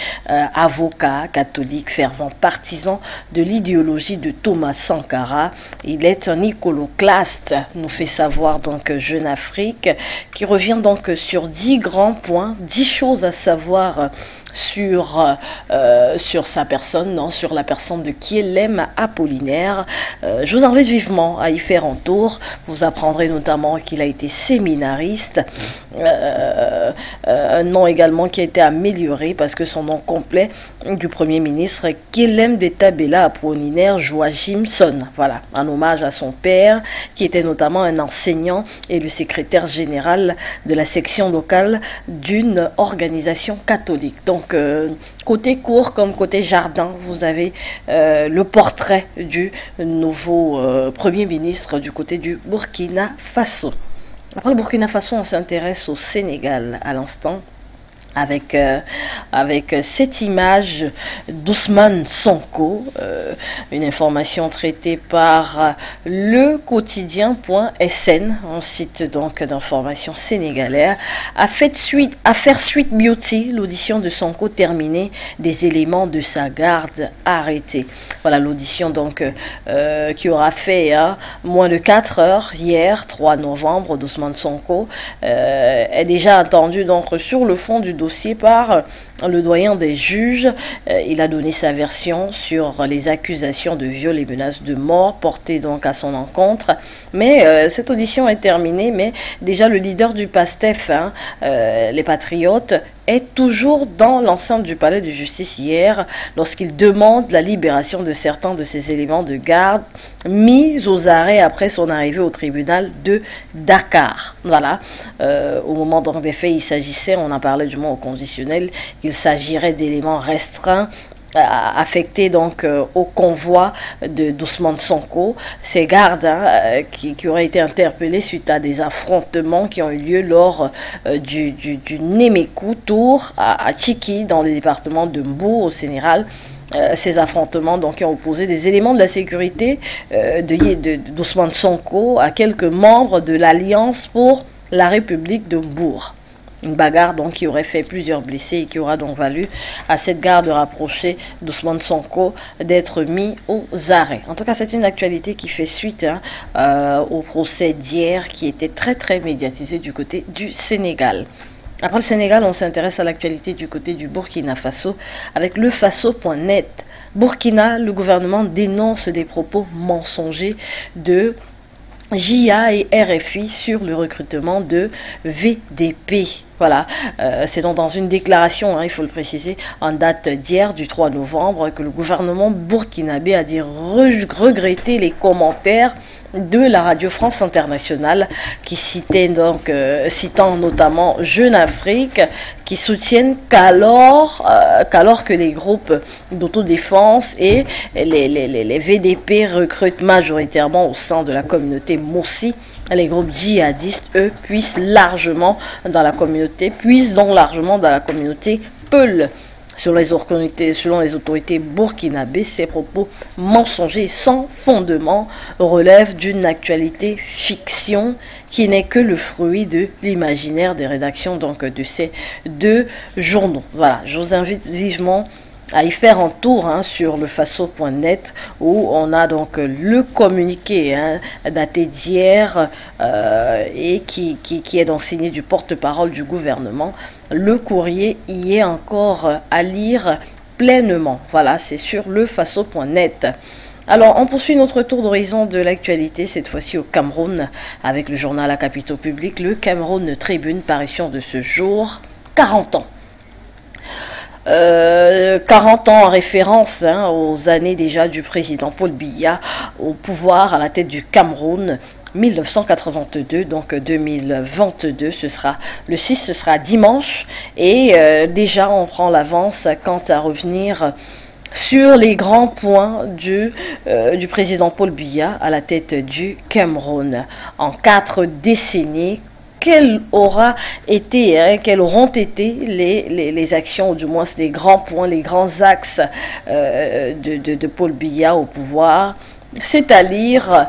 Avocat catholique, fervent partisan de l'idéologie de Thomas Sankara. Il est un iconoclaste, nous fait savoir donc Jeune Afrique, qui revient donc sur 10 grands points, 10 choses à savoir sur sa personne, sur la personne de qui est l'M Apollinaire. Je vous invite vivement à y faire un tour. Vous apprendrez notamment qu'il a été séminariste, un nom également qui a été amélioré parce que son nom complet du Premier ministre, Kelem de Tabela Apollinaire Joachimson. Voilà, un hommage à son père qui était notamment un enseignant et le secrétaire général de la section locale d'une organisation catholique. Donc, côté cour comme côté jardin, vous avez le portrait du nouveau Premier ministre du côté du Burkina Faso. Après le Burkina Faso, on s'intéresse au Sénégal à l'instant. Avec cette image d'Ousmane Sonko, une information traitée par le quotidien.sn, un site donc d'information sénégalais, affaire Sweet Beauty, l'audition de Sonko terminée, des éléments de sa garde arrêtés. Voilà l'audition donc qui aura fait moins de 4 heures hier, 3 novembre, d'Ousmane Sonko, est déjà attendue donc sur le fond du dossier par Le doyen des juges, il a donné sa version sur les accusations de viol et menaces de mort portées donc à son encontre. Mais cette audition est terminée, mais déjà le leader du PASTEF, les Patriotes, est toujours dans l'enceinte du palais de justice hier lorsqu'il demande la libération de certains de ses éléments de garde mis aux arrêts après son arrivée au tribunal de Dakar. Voilà. Au moment donc des faits, il s'agissait, on en parlait du moins au conditionnel, il s'agirait d'éléments restreints affectés donc au convoi d'Ousmane Sonko, ces gardes qui auraient été interpellés suite à des affrontements qui ont eu lieu lors du Némékou Tour à Tchiki dans le département de Mbou au Sénégal. Ces affrontements donc, qui ont opposé des éléments de la sécurité d'Ousmane Sonko à quelques membres de l'Alliance pour la République de Mbour. Une bagarre donc qui aurait fait plusieurs blessés et qui aura donc valu à cette garde rapprochée d'Ousmane Sonko d'être mis aux arrêts. En tout cas, c'est une actualité qui fait suite au procès d'hier qui était très très médiatisé du côté du Sénégal. Après le Sénégal, on s'intéresse à l'actualité du côté du Burkina Faso avec le Faso.net. Burkina, le gouvernement dénonce des propos mensongers de JA et RFI sur le recrutement de VDP. Voilà, c'est donc dans une déclaration, il faut le préciser, en date d'hier, du 3 novembre, que le gouvernement burkinabé a dit regretter les commentaires de la Radio France Internationale qui citant notamment Jeune Afrique, qui soutiennent qu'alors que les groupes d'autodéfense et les VDP recrutent majoritairement au sein de la communauté Mossi, les groupes djihadistes, eux, puissent donc largement dans la communauté Peul. Selon les autorités burkinabées, ces propos mensongers et sans fondement relèvent d'une actualité fiction qui n'est que le fruit de l'imaginaire des rédactions donc de ces deux journaux. Voilà, je vous invite vivement à y faire un tour sur le Faso.net où on a donc le communiqué daté d'hier et qui est donc signé du porte-parole du gouvernement. Le courrier y est encore à lire pleinement. Voilà, c'est sur le Faso.net. Alors, on poursuit notre tour d'horizon de l'actualité, cette fois-ci au Cameroun, avec le journal à capitaux publics, le Cameroun Tribune, parution de ce jour, 40 ans. 40 ans en référence aux années déjà du président Paul Biya au pouvoir à la tête du Cameroun, 1982, donc 2022, le 6, ce sera dimanche, et déjà on prend l'avance quant à revenir sur les grands points du président Paul Biya à la tête du Cameroun. En 4 décennies, quelles auront été les actions, ou du moins les grands points, les grands axes de Paul Biya au pouvoir? C'est à lire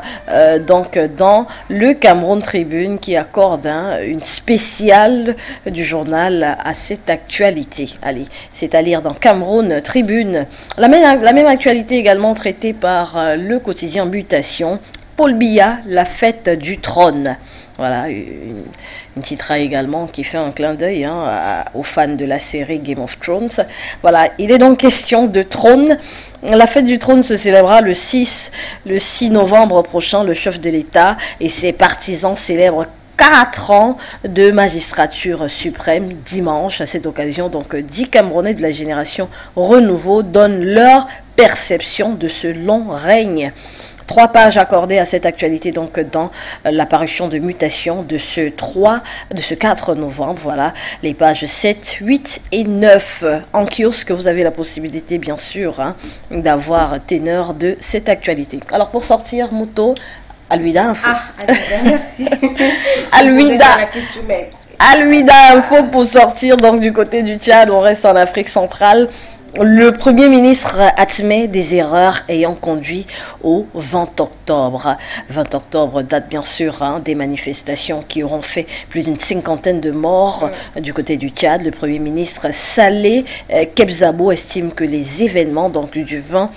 donc dans le Cameroun Tribune qui accorde une spéciale du journal à cette actualité. Allez, c'est à lire dans Cameroun Tribune. La même actualité également traitée par le quotidien Mutation. Paul Biya, la fête du trône. Voilà, une titraille également qui fait un clin d'œil aux fans de la série Game of Thrones. Voilà, il est donc question de trône. La fête du trône se célébrera le 6 novembre prochain. Le chef de l'État et ses partisans célèbrent 4 ans de magistrature suprême dimanche. À cette occasion, donc 10 Camerounais de la génération Renouveau donnent leur perception de ce long règne. 3 pages accordées à cette actualité donc dans la parution de Mutation de ce 4 novembre. Voilà, les pages 7, 8 et 9 en kiosque. Vous avez la possibilité bien sûr d'avoir teneur de cette actualité. Alors pour sortir, Mouto, Aluida Info. Merci. Aluida Info pour sortir donc du côté du Tchad. On reste en Afrique centrale. Le Premier ministre admet des erreurs ayant conduit au 20 octobre. 20 octobre date bien sûr des manifestations qui auront fait plus d'une 50aine de morts du côté du Tchad. Le Premier ministre Saleh Kebzabo estime que les événements donc du 20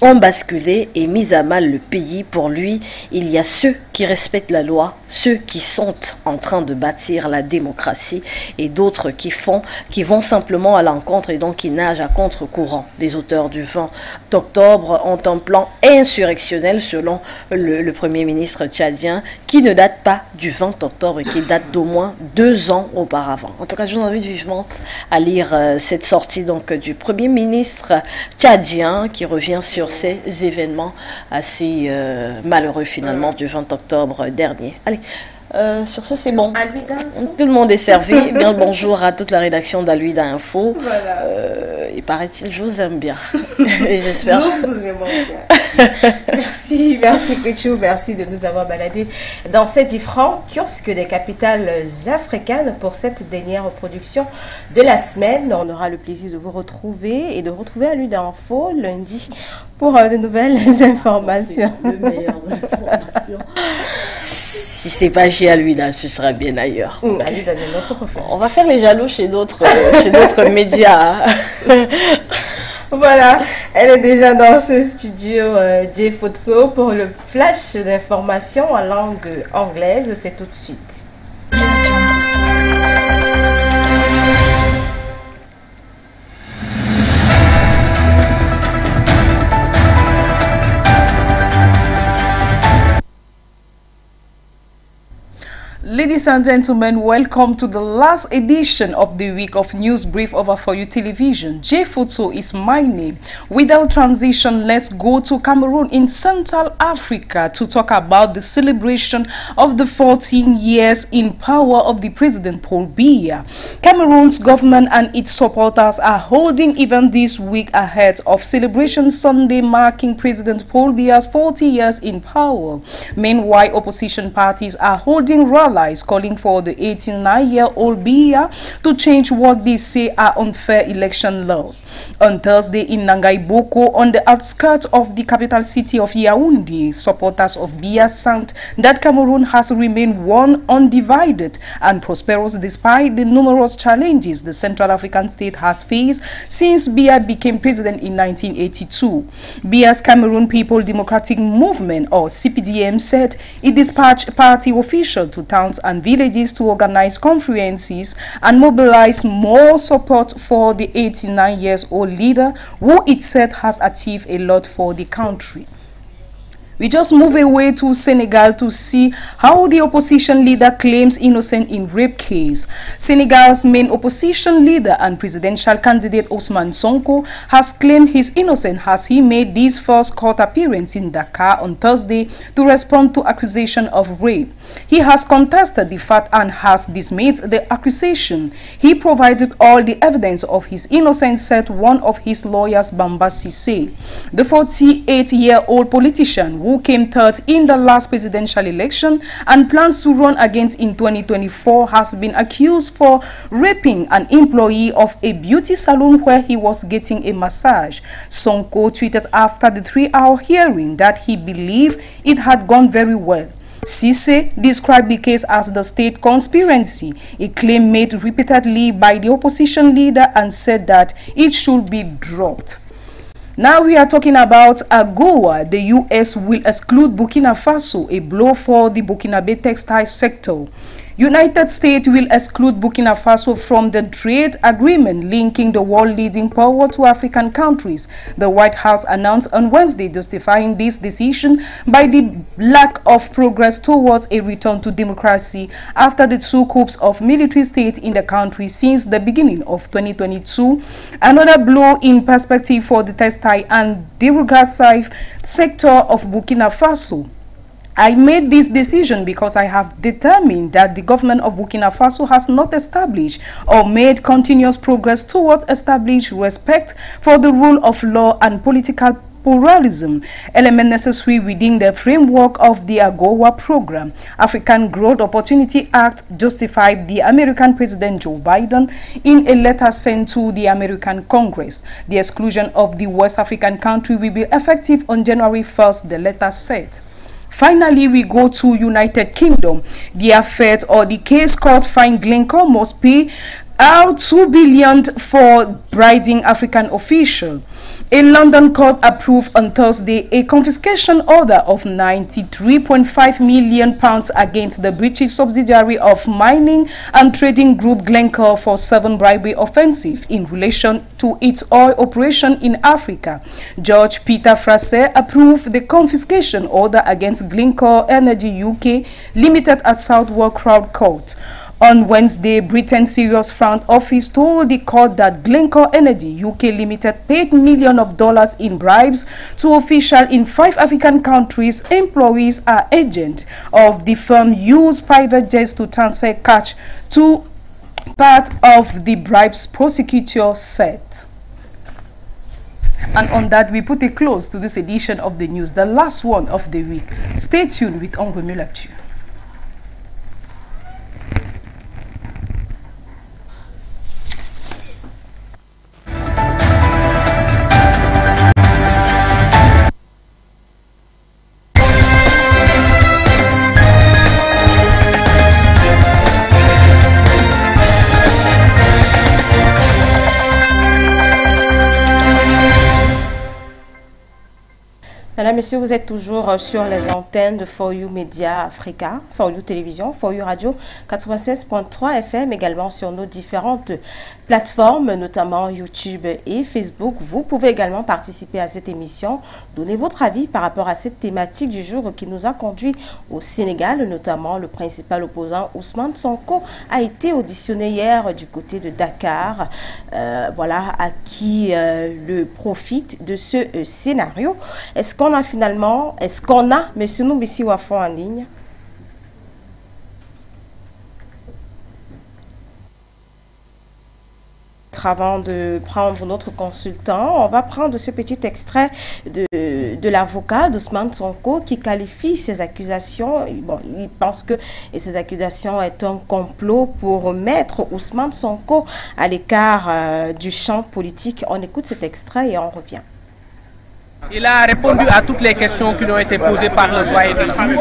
ont basculé et mis à mal le pays. Pour lui, il y a ceux qui qui respectent la loi, ceux qui sont en train de bâtir la démocratie et d'autres qui vont simplement à l'encontre et donc qui nagent à contre-courant. Les auteurs du 20 octobre ont un plan insurrectionnel selon le Premier ministre tchadien qui ne date pas du 20 octobre et qui date d'au moins 2 ans auparavant. En tout cas, je vous invite vivement à lire cette sortie donc du Premier ministre tchadien qui revient sur ces événements assez malheureux finalement du 20 octobre dernier. Allez, sur ce, c'est bon. Tout le monde est servi. Bien le bonjour à toute la rédaction d'Aluida Info. Voilà. Il paraît-il, je vous aime bien. Et j'espère. Nous vous aimons bien. Merci Kéchou, merci de nous avoir baladés dans ces différents kiosques des capitales africaines pour cette dernière production de la semaine. On aura le plaisir de vous retrouver et de retrouver Aluida Info lundi pour de nouvelles informations. Le meilleur de l'information. Si c'est pas chez Aluida, ce sera bien ailleurs. Aluida, notre préféré. On va faire les jaloux chez d'autres médias. Voilà, elle est déjà dans ce studio J Futso pour le flash d'informations en langue anglaise. C'est tout de suite. Ladies and gentlemen, welcome to the last edition of the week of News Brief over For You Television. J Futso is my name. Without transition, let's go to Cameroon in Central Africa to talk about the celebration of the 14 years in power of the President Paul Biya. Cameroon's government and its supporters are holding event this week ahead of Celebration Sunday marking President Paul Biya's 40 years in power. Meanwhile, opposition parties are holding rallies calling for the 89-year-old Biya to change what they say are unfair election laws. On Thursday in Nangaiboko, on the outskirts of the capital city of Yaoundé, supporters of Biya sang that Cameroon has remained one, undivided and prosperous despite the numerous challenges the Central African state has faced since Biya became president in 1982. Biya's Cameroon People Democratic Movement, or CPDM, said it dispatched party officials to towns and villages to organize conferences and mobilize more support for the 89-year-old leader who it said has achieved a lot for the country. We just move away to Senegal to see how the opposition leader claims innocent in rape case. Senegal's main opposition leader and presidential candidate Ousmane Sonko has claimed his innocence as he made his first court appearance in Dakar on Thursday to respond to accusation of rape. He has contested the fact and has dismissed the accusation. He provided all the evidence of his innocence, said one of his lawyers, Bamba Sissé. The 48-year-old politician who came third in the last presidential election and plans to run against in 2024 has been accused for raping an employee of a beauty salon where he was getting a massage. Sonko tweeted after the 3-hour hearing that he believed it had gone very well. Sissé described the case as the state conspiracy, a claim made repeatedly by the opposition leader, and said that it should be dropped. Now we are talking about AGOA. The U.S. will exclude Burkina Faso, a blow for the Burkinabe textile sector. United States will exclude Burkina Faso from the trade agreement linking the world leading power to African countries. The White House announced on Wednesday, justifying this decision by the lack of progress towards a return to democracy after the 2 coups of military state in the country since the beginning of 2022. Another blow in perspective for the textile and derogatory sector of Burkina Faso. I made this decision because I have determined that the government of Burkina Faso has not established or made continuous progress towards establishing respect for the rule of law and political pluralism, element necessary within the framework of the AGOA program. African Growth Opportunity Act justified the American President Joe Biden in a letter sent to the American Congress. The exclusion of the West African country will be effective on January 1st, the letter said. Finally, we go to United Kingdom. The affair or the case court fined Glencore must pay out $2 billion for bribing African officials. A London court approved on Thursday a confiscation order of £93.5 million against the British subsidiary of mining and trading group Glencore for 7 bribery offenses in relation to its oil operation in Africa. Judge Peter Fraser approved the confiscation order against Glencore Energy UK Limited at Southwark Crown Court. On Wednesday, Britain's Serious Fraud Office told the court that Glencore Energy UK Limited paid millions of dollars in bribes to officials in 5 African countries. Employees or agents of the firm used private jets to transfer cash to part of the bribes, prosecutor said. And on that, we put a close to this edition of the news, the last one of the week. Stay tuned with On Remue l'Actu. Mesdames, Messieurs, vous êtes toujours sur les antennes de For You Media Africa, For You Télévision, For You Radio 96.3 FM, également sur nos différentes plateformes, notamment YouTube et Facebook. Vous pouvez également participer à cette émission, donner votre avis par rapport à cette thématique du jour qui nous a conduit au Sénégal, notamment le principal opposant Ousmane Sonko a été auditionné hier du côté de Dakar. Voilà à qui le profite de ce scénario. Est-ce qu'on a finalement, M. Noumbissi Wafo en ligne? Avant de prendre notre consultant, on va prendre ce petit extrait de l'avocat d'Ousmane Sonko qui qualifie ces accusations. Bon, il pense que ces accusations est un complot pour mettre Ousmane Sonko à l'écart du champ politique. On écoute cet extrait et on revient. Il a répondu à toutes les questions qui lui ont été posées par le doyen des juges.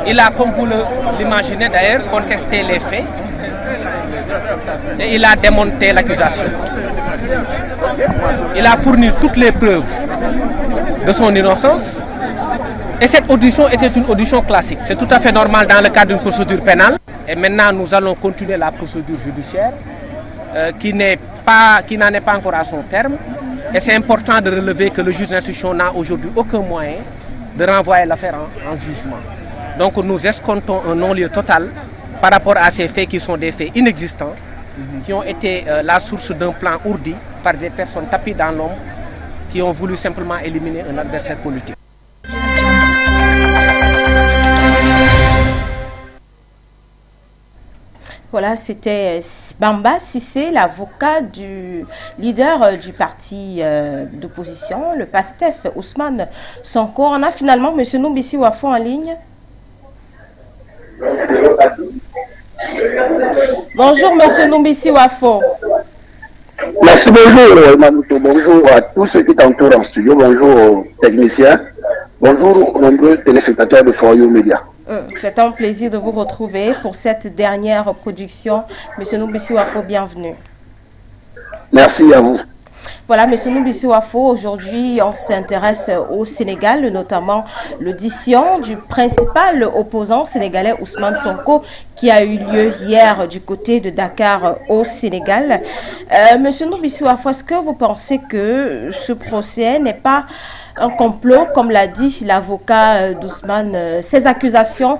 Il a, comme vous l'imaginez d'ailleurs, contesté les faits. Et il a démonté l'accusation. Il a fourni toutes les preuves de son innocence. Et cette audition était une audition classique. C'est tout à fait normal dans le cadre d'une procédure pénale. Et maintenant, nous allons continuer la procédure judiciaire qui n'en est pas encore à son terme. Et c'est important de relever que le juge d'instruction n'a aujourd'hui aucun moyen de renvoyer l'affaire en jugement. Donc nous escomptons un non-lieu total par rapport à ces faits qui sont des faits inexistants, qui ont été la source d'un plan ourdi par des personnes tapées dans l'ombre qui ont voulu simplement éliminer un adversaire politique. Voilà, c'était Bamba Sissé, l'avocat du leader du parti d'opposition, le PASTEF, Ousmane Sonko. On a finalement M. Noumbissi Wafo en ligne. Bonjour M. Noumbissi Wafo. Merci, bonjour Mamouto, bonjour à tous ceux qui t'entourent en studio, bonjour aux techniciens, bonjour aux nombreux téléspectateurs de For You Media. C'est un plaisir de vous retrouver pour cette dernière production. M. Noumbissi Wafo, bienvenue. Merci à vous. Voilà, M. Noumbissi Wafo, aujourd'hui on s'intéresse au Sénégal, notamment l'audition du principal opposant sénégalais Ousmane Sonko qui a eu lieu hier du côté de Dakar au Sénégal. M. Noumbissi Wafo, est-ce que vous pensez que ce procès n'est pas un complot, comme l'a dit l'avocat d'Ousmane, ces accusations,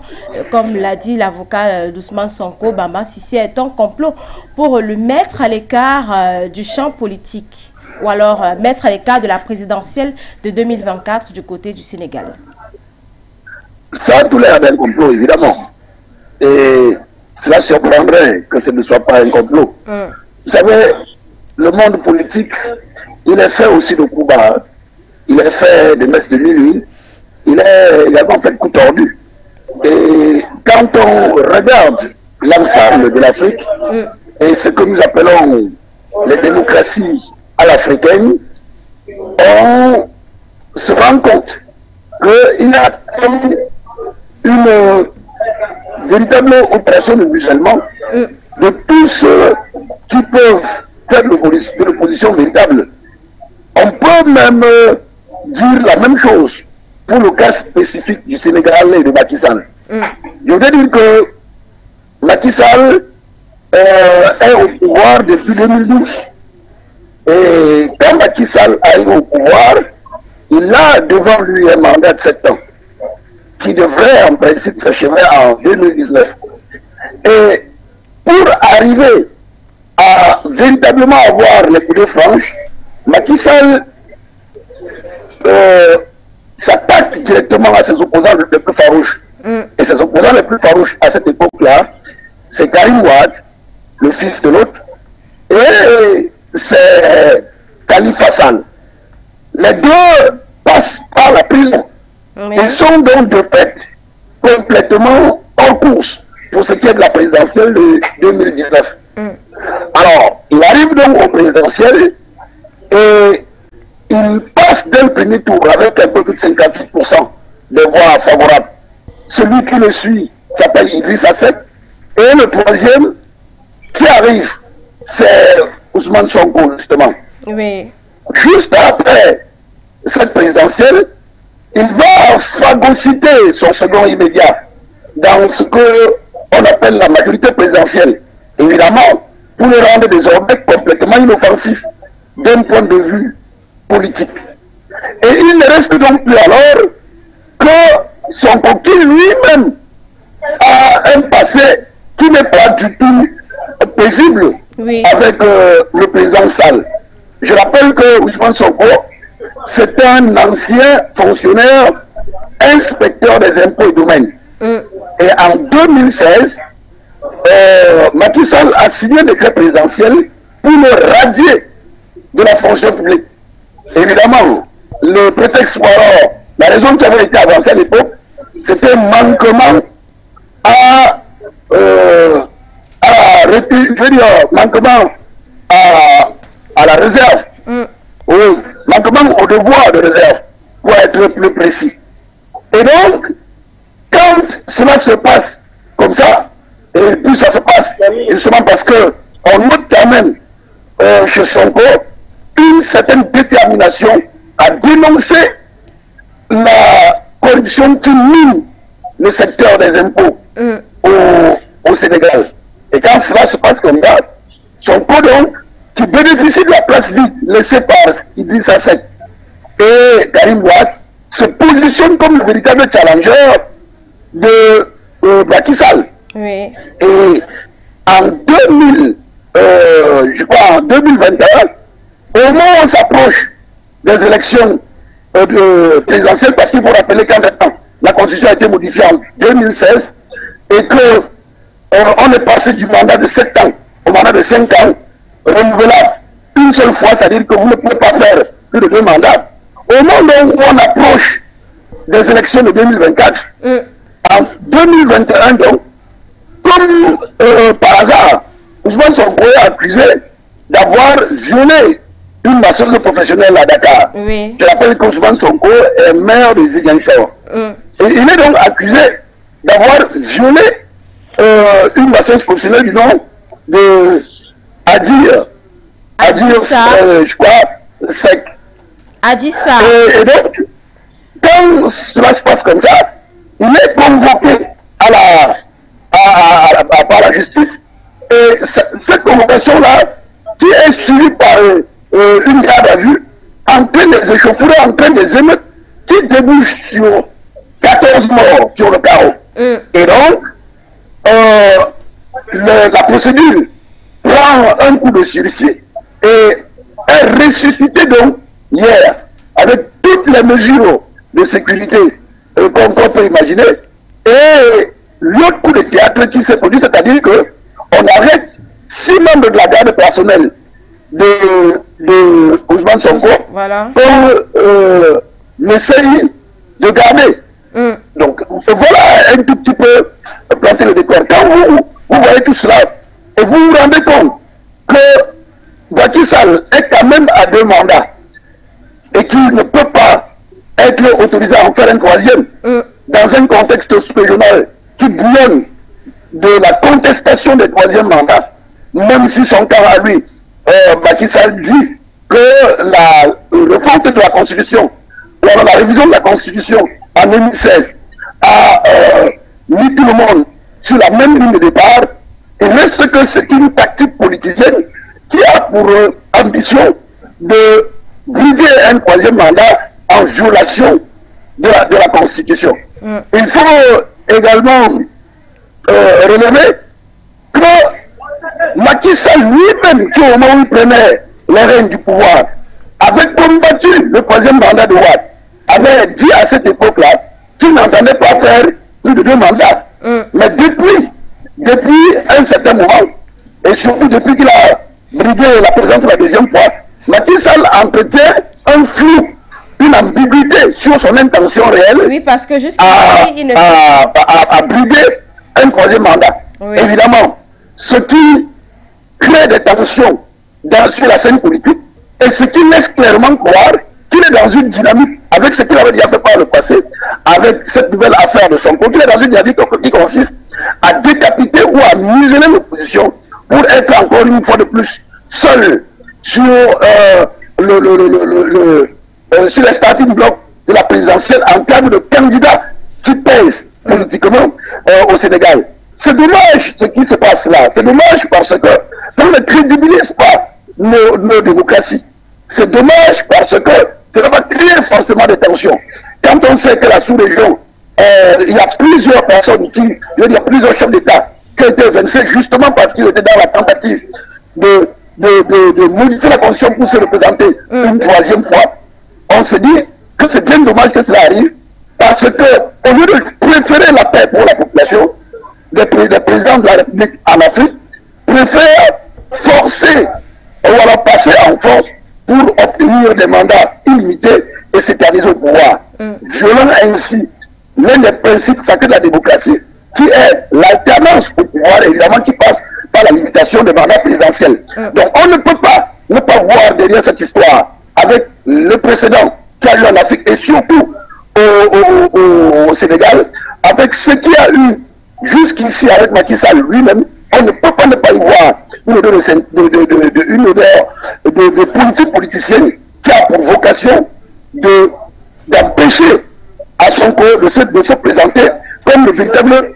comme l'a dit l'avocat d'Ousmane Sonko, Bamba Sissé, est un complot pour le mettre à l'écart du champ politique, ou alors mettre à l'écart de la présidentielle de 2024 du côté du Sénégal? Ça a tout l'air d'un complot, évidemment. Et cela surprendrait que ce ne soit pas un complot. Vous savez, le monde politique, il est fait aussi de coups bas. Il est fait de messes de minuit, il est également fait de coups tordus. Et quand on regarde l'ensemble de l'Afrique et ce que nous appelons les démocraties à l'africaine, on se rend compte qu'il y a une véritable opération de musulmans de tous ceux qui peuvent faire de l'opposition véritable. On peut même dire la même chose pour le cas spécifique du Sénégal et de Macky Sall. Je voudrais dire que Macky Sall est au pouvoir depuis 2012. Et quand Macky Sall arrive au pouvoir, il a devant lui un mandat de 7 ans qui devrait en principe s'achever en 2019. Et pour arriver à véritablement avoir les coulées franches, Macky Sall s'attaque directement à ses opposants les plus farouches. Et ses opposants les plus farouches à cette époque-là, c'est Karim Wade, le fils de l'autre, et c'est Khalifa Sall. Les deux passent par la prison. Ils sont donc de fait complètement hors course pour ce qui est de la présidentielle de 2019. Alors, il arrive donc au présidentiel et il passe dès le premier tour avec un peu plus de 58% des voix favorables. Celui qui le suit s'appelle Idrissa Seck. Et le troisième qui arrive, c'est Ousmane Sonko, justement. Oui. Juste après cette présidentielle, il va phagocyter son second immédiat dans ce qu'on appelle la majorité présidentielle. Évidemment, pour le rendre désormais complètement inoffensif d'un point de vue politique. Et il ne reste donc plus alors que Sonko qui lui-même a un passé qui n'est pas du tout paisible avec le président Sall. Je rappelle que Ousmane Sonko, c'est un ancien fonctionnaire inspecteur des impôts et domaines. Et en 2016, Macky Sall a signé un décret présidentiel pour le radier de la fonction publique. Évidemment, le prétexte pour la raison qui avait été avancée à l'époque, c'était un manquement manquement à la réserve. Oui, manquement au devoir de réserve, pour être plus précis. Et donc, quand cela se passe comme ça, et puis ça se passe justement parce que on note quand même chez Sonko une certaine détermination à dénoncer la corruption qui mine le secteur des impôts au Sénégal. Et quand cela se passe comme ça, Sonko donc, qui bénéficie de la place vide laissée par Idrissa Seck et Karim Wade, se positionne comme le véritable challenger de Macky Sall. Oui. Et en 2021, au moment où on s'approche des élections présidentielles, parce qu'il faut rappeler qu'en même temps, la Constitution a été modifiée en 2016 et que on est passé du mandat de 7 ans au mandat de 5 ans, renouvelable une seule fois, c'est-à-dire que vous ne pouvez pas faire plus de 2 mandats. Au moment où on approche des élections de 2024, en 2021 donc, comme par hasard, Ousmane Sonko est accusé d'avoir violé une masseuse professionnelle à Dakar. Oui. Je rappelle qu'Ousmane Sonko est maire de Ziguinchor. Et il est donc accusé d'avoir violé une masseuse professionnelle du nom de Adir, je crois, Sec. Adissa. Et donc, quand cela se passe comme ça, il est convoqué par la justice. Et cette convocation-là, qui est suivie par une garde à vue, entraîne des échauffourées, entraîne des émeutes qui débouchent sur 14 morts sur le carreau. Et donc, la procédure prend un coup de sursis et est ressuscitée donc hier avec toutes les mesures de sécurité qu'on peut imaginer. Et l'autre coup de théâtre qui s'est produit, c'est-à-dire que on arrête 6 membres de la garde personnelle de Ousmane Sonko pour essayer de garder. Donc voilà un tout petit peu planter le décor. Quand vous voyez tout cela et vous vous rendez compte que Macky Sall est quand même à 2 mandats et qu'il ne peut pas être autorisé à en faire un 3e dans un contexte sous-régional qui bouillonne de la contestation des troisième mandats, même si son cas à lui, Macky Sall dit que la refonte de la Constitution, la révision de la Constitution en 2016 a mis tout le monde sur la même ligne de départ, il reste que c'est une tactique politicienne qui a pour ambition de briguer un troisième mandat en violation de la Constitution. Il faut également relever que Macky Sall lui-même, qui au moment où il prenait les rênes du pouvoir, avait combattu le troisième mandat de Wade, avait dit à cette époque-là qu'il n'entendait pas faire plus de 2 mandats. Mais depuis un certain moment, et surtout depuis qu'il a brigué la présidence la deuxième fois, Macky Sall entretient un flou, une ambiguïté sur son intention réelle. Oui, parce que jusqu'ici, il ne à briguer un troisième mandat. Oui. Évidemment, ce qui crée des tensions sur la scène politique et ce qui laisse clairement croire qu'il est dans une dynamique, avec ce qu'il avait déjà fait par le passé, avec cette nouvelle affaire de son côté, il est dans une dynamique qui consiste à décapiter ou à museler l'opposition pour être encore une fois de plus seul sur sur les starting blocks de la présidentielle en termes de candidats qui pèsent politiquement au Sénégal. C'est dommage ce qui se passe là. C'est dommage parce que ça ne crédibilise pas nos démocraties. C'est dommage parce que ça ne va pas créer forcément des tensions. Quand on sait que la sous-région, il y a plusieurs personnes il y a plusieurs chefs d'État qui ont été évincés justement parce qu'ils étaient dans la tentative de modifier la constitution pour se représenter une troisième fois, on se dit que c'est bien dommage que cela arrive parce que au lieu de préférer la paix pour la population, des présidents de la République en Afrique préfèrent forcer ou alors passer en force pour obtenir des mandats illimités et s'éterniser au pouvoir. Violant ainsi l'un des principes sacrés de la démocratie qui est l'alternance au pouvoir, évidemment qui passe par la limitation des mandats présidentiels. Donc on ne peut pas ne pas voir derrière cette histoire avec le précédent qui a eu en Afrique et surtout au Sénégal, avec ce qui a eu jusqu'ici avec Macky Sall lui-même, on ne peut pas ne pas y voir une odeur de politique politicienne qui a pour vocation d'empêcher à son corps de se présenter comme le véritable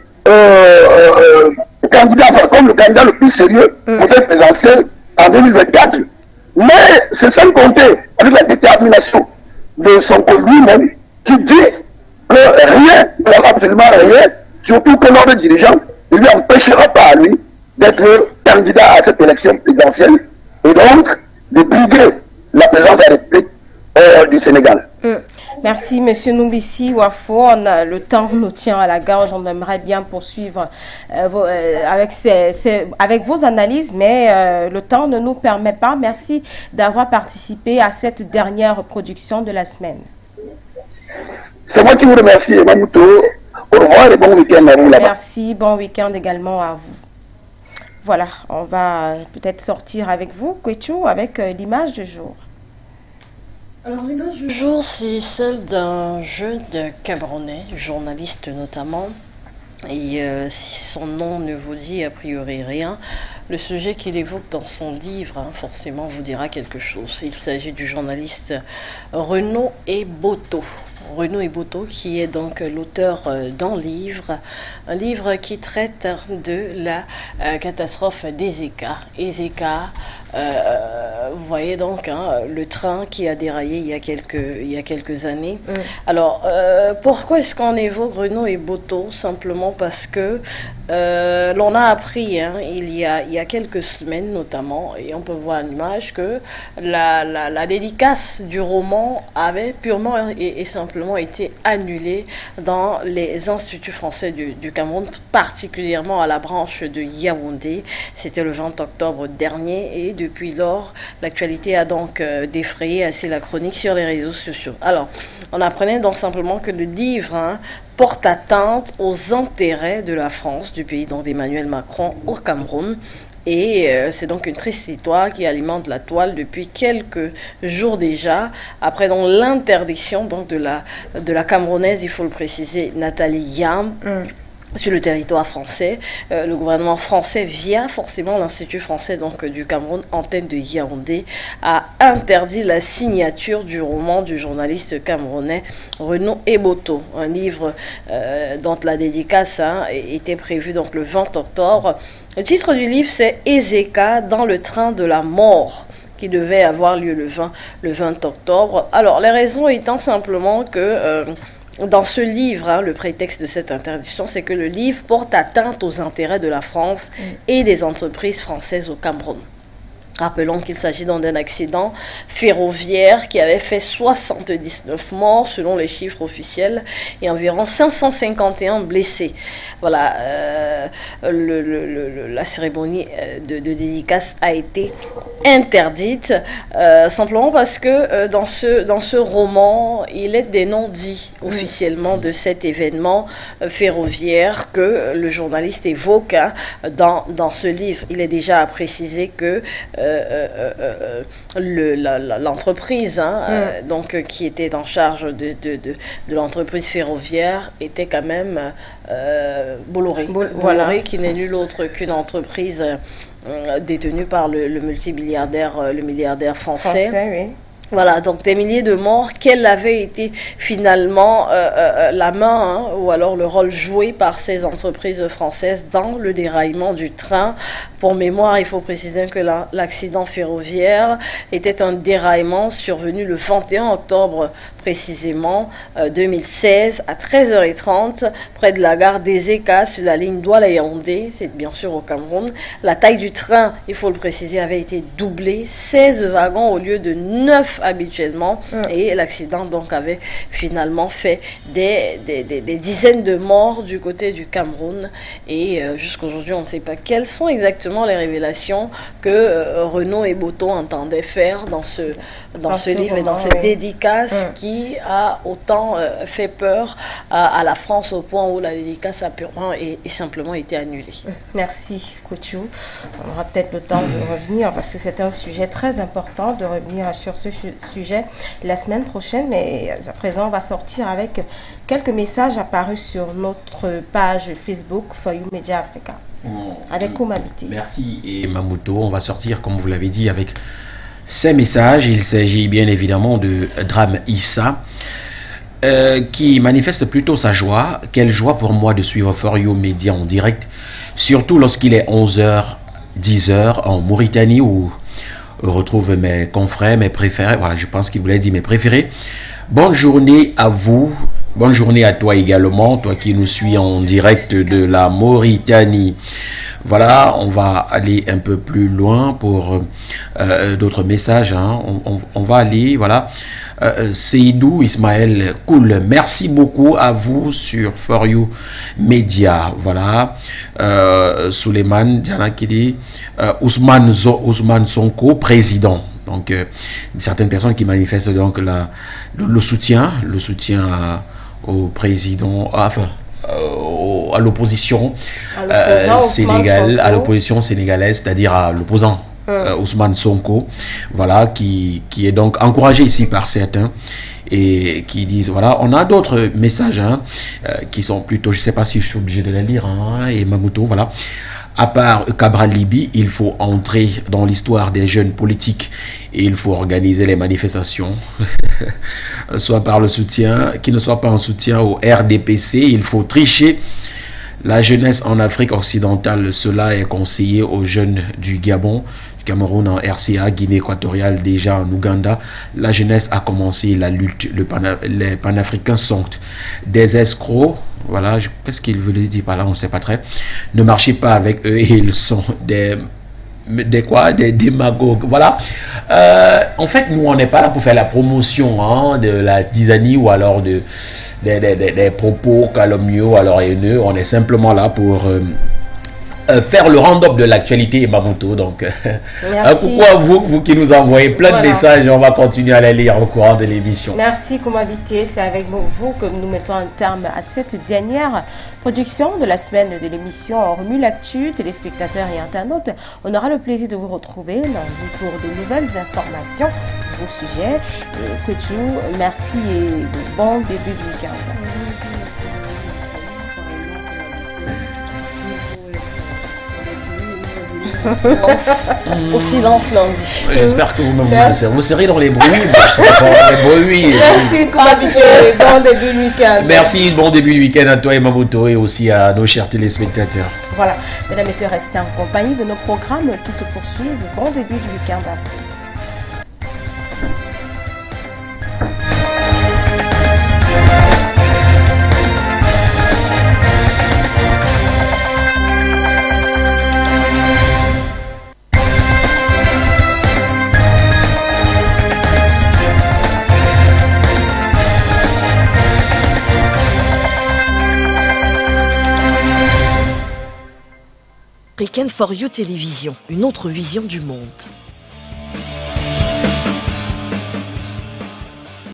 candidat, enfin, comme le candidat le plus sérieux pour être présidentiel en 2024. Mais c'est sans compter avec la détermination de son corps lui-même qui dit que rien, absolument rien, surtout que l'ordre dirigeant ne lui empêchera pas à lui d'être candidat à cette élection présidentielle et donc de briguer la présidence de la République du Sénégal. Merci, M. Noumbissi Wafo. Le temps nous tient à la gorge. On aimerait bien poursuivre avec vos analyses, mais le temps ne nous permet pas. Merci d'avoir participé à cette dernière production de la semaine. C'est moi qui vous remercie, Mamouto. Au revoir et bon week-end à vous là-bas. Merci, bon week-end également à vous. Voilà, on va peut-être sortir avec vous, Kwechu, avec l'image du jour. Alors l'image du jour, c'est celle d'un jeune Camerounais, journaliste notamment, et si son nom ne vous dit a priori rien, le sujet qu'il évoque dans son livre forcément vous dira quelque chose. Il s'agit du journaliste Renaud Eboto. Renaud Eboto, qui est donc l'auteur d'un livre, un livre qui traite de la catastrophe d'Ezeka. Ezeka, vous voyez donc le train qui a déraillé il y a quelques années. Alors, pourquoi est-ce qu'on évoque Renaud Eboto? Simplement parce que l'on a appris il y a quelques semaines notamment, et on peut voir une image, que la dédicace du roman avait purement et simplement été annulée dans les instituts français du Cameroun, particulièrement à la branche de Yaoundé. C'était le 20 octobre dernier, et depuis lors, l'actualité a donc défrayé assez la chronique sur les réseaux sociaux. Alors, on apprenait donc simplement que le livre porte atteinte aux intérêts de la France, du pays donc d'Emmanuel Macron au Cameroun. Et c'est donc une triste histoire qui alimente la toile depuis quelques jours déjà, après donc l'interdiction donc de la Camerounaise, il faut le préciser, Nathalie Yamb, sur le territoire français. Le gouvernement français, via forcément l'Institut français donc du Cameroun, antenne de Yaoundé, a interdit la signature du roman du journaliste camerounais Renaud Eboto, un livre dont la dédicace était prévue donc le 20 octobre. Le titre du livre, c'est Ezeka dans le train de la mort, qui devait avoir lieu le 20 octobre. Alors, les raisons étant simplement que dans ce livre, le prétexte de cette interdiction, c'est que le livre porte atteinte aux intérêts de la France et des entreprises françaises au Cameroun. Rappelons qu'il s'agit d'un accident ferroviaire qui avait fait 79 morts selon les chiffres officiels et environ 551 blessés. Voilà, la cérémonie de dédicace a été interdite simplement parce que dans ce roman, il est des noms dits officiellement de cet événement ferroviaire que le journaliste évoque dans ce livre. Il est déjà à préciser que l'entreprise donc qui était en charge de l'entreprise ferroviaire était quand même Bolloré. Bolloré, qui n'est nul autre qu'une entreprise détenue par le multimilliardaire, le milliardaire français. Oui. Voilà, donc des milliers de morts. Quelle avait été finalement la main ou alors le rôle joué par ces entreprises françaises dans le déraillement du train? Pour mémoire, il faut préciser que l'accident ferroviaire était un déraillement survenu le 21 octobre précisément 2016 à 13h30 près de la gare d'Ezeka sur la ligne Douala-Yaoundé, c'est bien sûr au Cameroun. La taille du train, il faut le préciser, avait été doublée, 16 wagons au lieu de 9 habituellement, et l'accident donc avait finalement fait des dizaines de morts du côté du Cameroun, et jusqu'à aujourd'hui on ne sait pas quelles sont exactement les révélations que Renaud Eboto entendait faire dans ce livre et dans cette dédicace qui a autant fait peur à la France au point où la dédicace a purement et simplement été annulée. Merci Couture. On aura peut-être le temps de revenir parce que c'est un sujet très important de revenir sur ce sujet la semaine prochaine, mais à présent on va sortir avec quelques messages apparus sur notre page Facebook For You Media Africa avec Koumabité. Merci et Mamouto, on va sortir comme vous l'avez dit avec ces messages. Il s'agit bien évidemment de Drame Issa qui manifeste plutôt sa joie. Quelle joie pour moi de suivre For You Media en direct, surtout lorsqu'il est 11h, 10h en Mauritanie où retrouve mes confrères, mes préférés. Voilà, je pense qu'il voulait dire mes préférés. Bonne journée à vous. Bonne journée à toi également, toi qui nous suis en direct de la Mauritanie. Voilà, on va aller un peu plus loin pour d'autres messages. On va aller, voilà. Seydou Ismaël, cool. Merci beaucoup à vous sur For You Media. Voilà. Suleiman Diana qui dit Ousmane Sonko, président. Donc, certaines personnes qui manifestent donc le soutien au président, à l'opposition sénégalaise, à l'opposition sénégalaise, c'est-à-dire à l'opposant Ousmane Sonko, voilà, qui est donc encouragé ici par certains et qui disent, voilà, on a d'autres messages qui sont plutôt, je ne sais pas si je suis obligé de les lire, et Mamouto, voilà. À part Cabral Libi, il faut entrer dans l'histoire des jeunes politiques et il faut organiser les manifestations, soit par le soutien, qui ne soit pas en soutien au RDPC, il faut tricher la jeunesse en Afrique occidentale. Cela est conseillé aux jeunes du Gabon, du Cameroun, en RCA, Guinée équatoriale, déjà en Ouganda. La jeunesse a commencé la lutte, les panafricains sont des escrocs. Voilà, qu'est-ce qu'il veut dire par là, on ne sait pas très. Ne marchez pas avec eux, ils sont des démagogues. Voilà. En fait, nous, on n'est pas là pour faire la promotion de la tisanie ou alors des propos calomnieux, alors haineux. On est simplement là pour faire le round-up de l'actualité et Mamouto. Donc, pourquoi vous qui nous envoyez plein de messages, on va continuer à les lire au courant de l'émission. Merci Koumabité, c'est avec vous que nous mettons un terme à cette dernière production de la semaine de l'émission On remue l'actu. Téléspectateurs et internautes, on aura le plaisir de vous retrouver lundi pour de nouvelles informations au sujet. Et Couture, merci et bon début de week-end. Au silence lundi. J'espère que vous serez dans les bruits. Merci, Koumaté. Bon début de week-end. Merci, bon début de week-end à toi et Mamuto et aussi à nos chers téléspectateurs. Voilà, mesdames et messieurs, restez en compagnie de nos programmes qui se poursuivent. Bon début du week-end à vous. Africaine for You Télévision, une autre vision du monde.